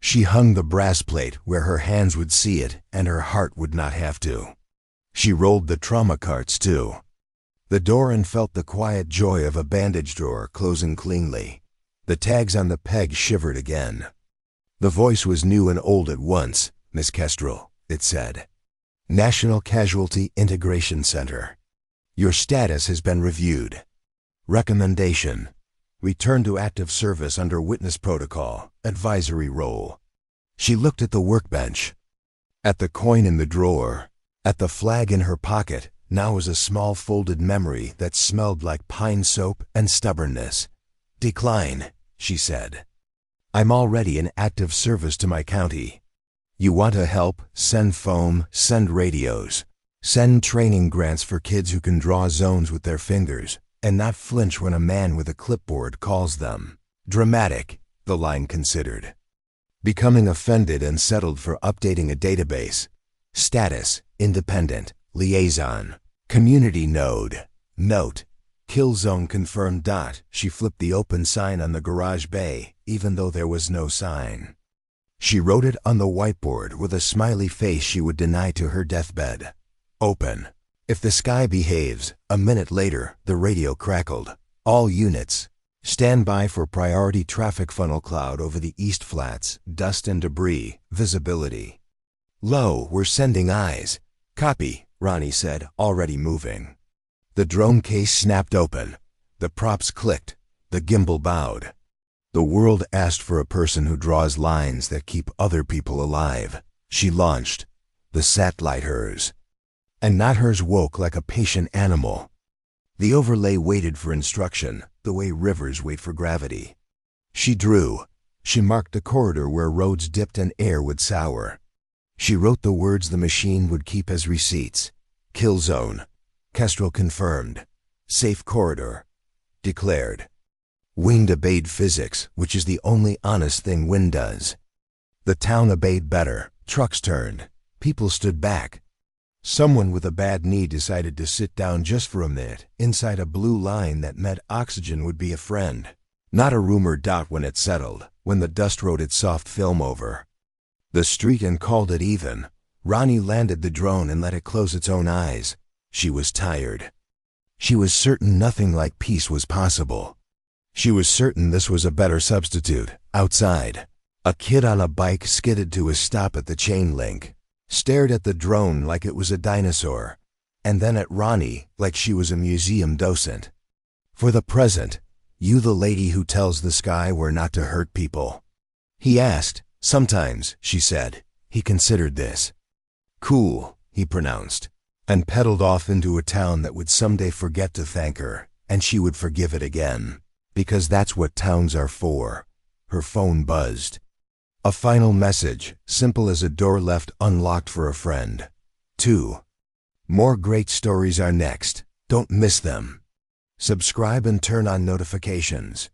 She hung the brass plate where her hands would see it and her heart would not have to. She rolled the trauma carts too. The door, and felt the quiet joy of a bandage drawer closing cleanly. The tags on the peg shivered again. The voice was new and old at once. Miss Kestrel, it said. National Casualty Integration Center. Your status has been reviewed. Recommendation. Return to active service under witness protocol, advisory role. She looked at the workbench, at the coin in the drawer, at the flag in her pocket. Now was a small folded memory that smelled like pine soap and stubbornness. Decline, she said. I'm already in active service to my county. You want to help? Send foam, send radios, send training grants for kids who can draw zones with their fingers and not flinch when a man with a clipboard calls them. Dramatic, the line considered. Becoming offended and settled for updating a database. Status, independent, liaison, community node, note, kill zone confirmed. She flipped the open sign on the garage bay, even though there was no sign. She wrote it on the whiteboard with a smiley face she would deny to her deathbed. Open. If the sky behaves. A minute later, the radio crackled. All units. Stand by for priority traffic funnel cloud over the East Flats, dust and debris, visibility. Low, we're sending eyes. Copy, Ronnie said, already moving. The drone case snapped open. The props clicked. The gimbal bowed. The world asked for a person who draws lines that keep other people alive. She launched. The satellite hers. And not hers woke like a patient animal. The overlay waited for instruction, the way rivers wait for gravity. She drew. She marked the corridor where roads dipped and air would sour. She wrote the words the machine would keep as receipts. Kill zone. Kestrel confirmed. Safe corridor. Declared. Wind obeyed physics, which is the only honest thing wind does. The town obeyed better. Trucks turned. People stood back. Someone with a bad knee decided to sit down just for a minute inside a blue line that meant oxygen would be a friend. Not a rumor. When it settled, when the dust wrote its soft film over the street and called it even, Ronnie landed the drone and let it close its own eyes. She was tired. She was certain nothing like peace was possible. She was certain this was a better substitute. Outside, a kid on a bike skidded to a stop at the chain link, stared at the drone like it was a dinosaur, and then at Ronnie like she was a museum docent. For the present, you the lady who tells the sky where not to hurt people? He asked. Sometimes, she said. He considered this. Cool, he pronounced, and pedaled off into a town that would someday forget to thank her, and she would forgive it again. Because that's what towns are for. Her phone buzzed. A final message, simple as a door left unlocked for a friend. 2. More great stories are next. Don't miss them. Subscribe and turn on notifications.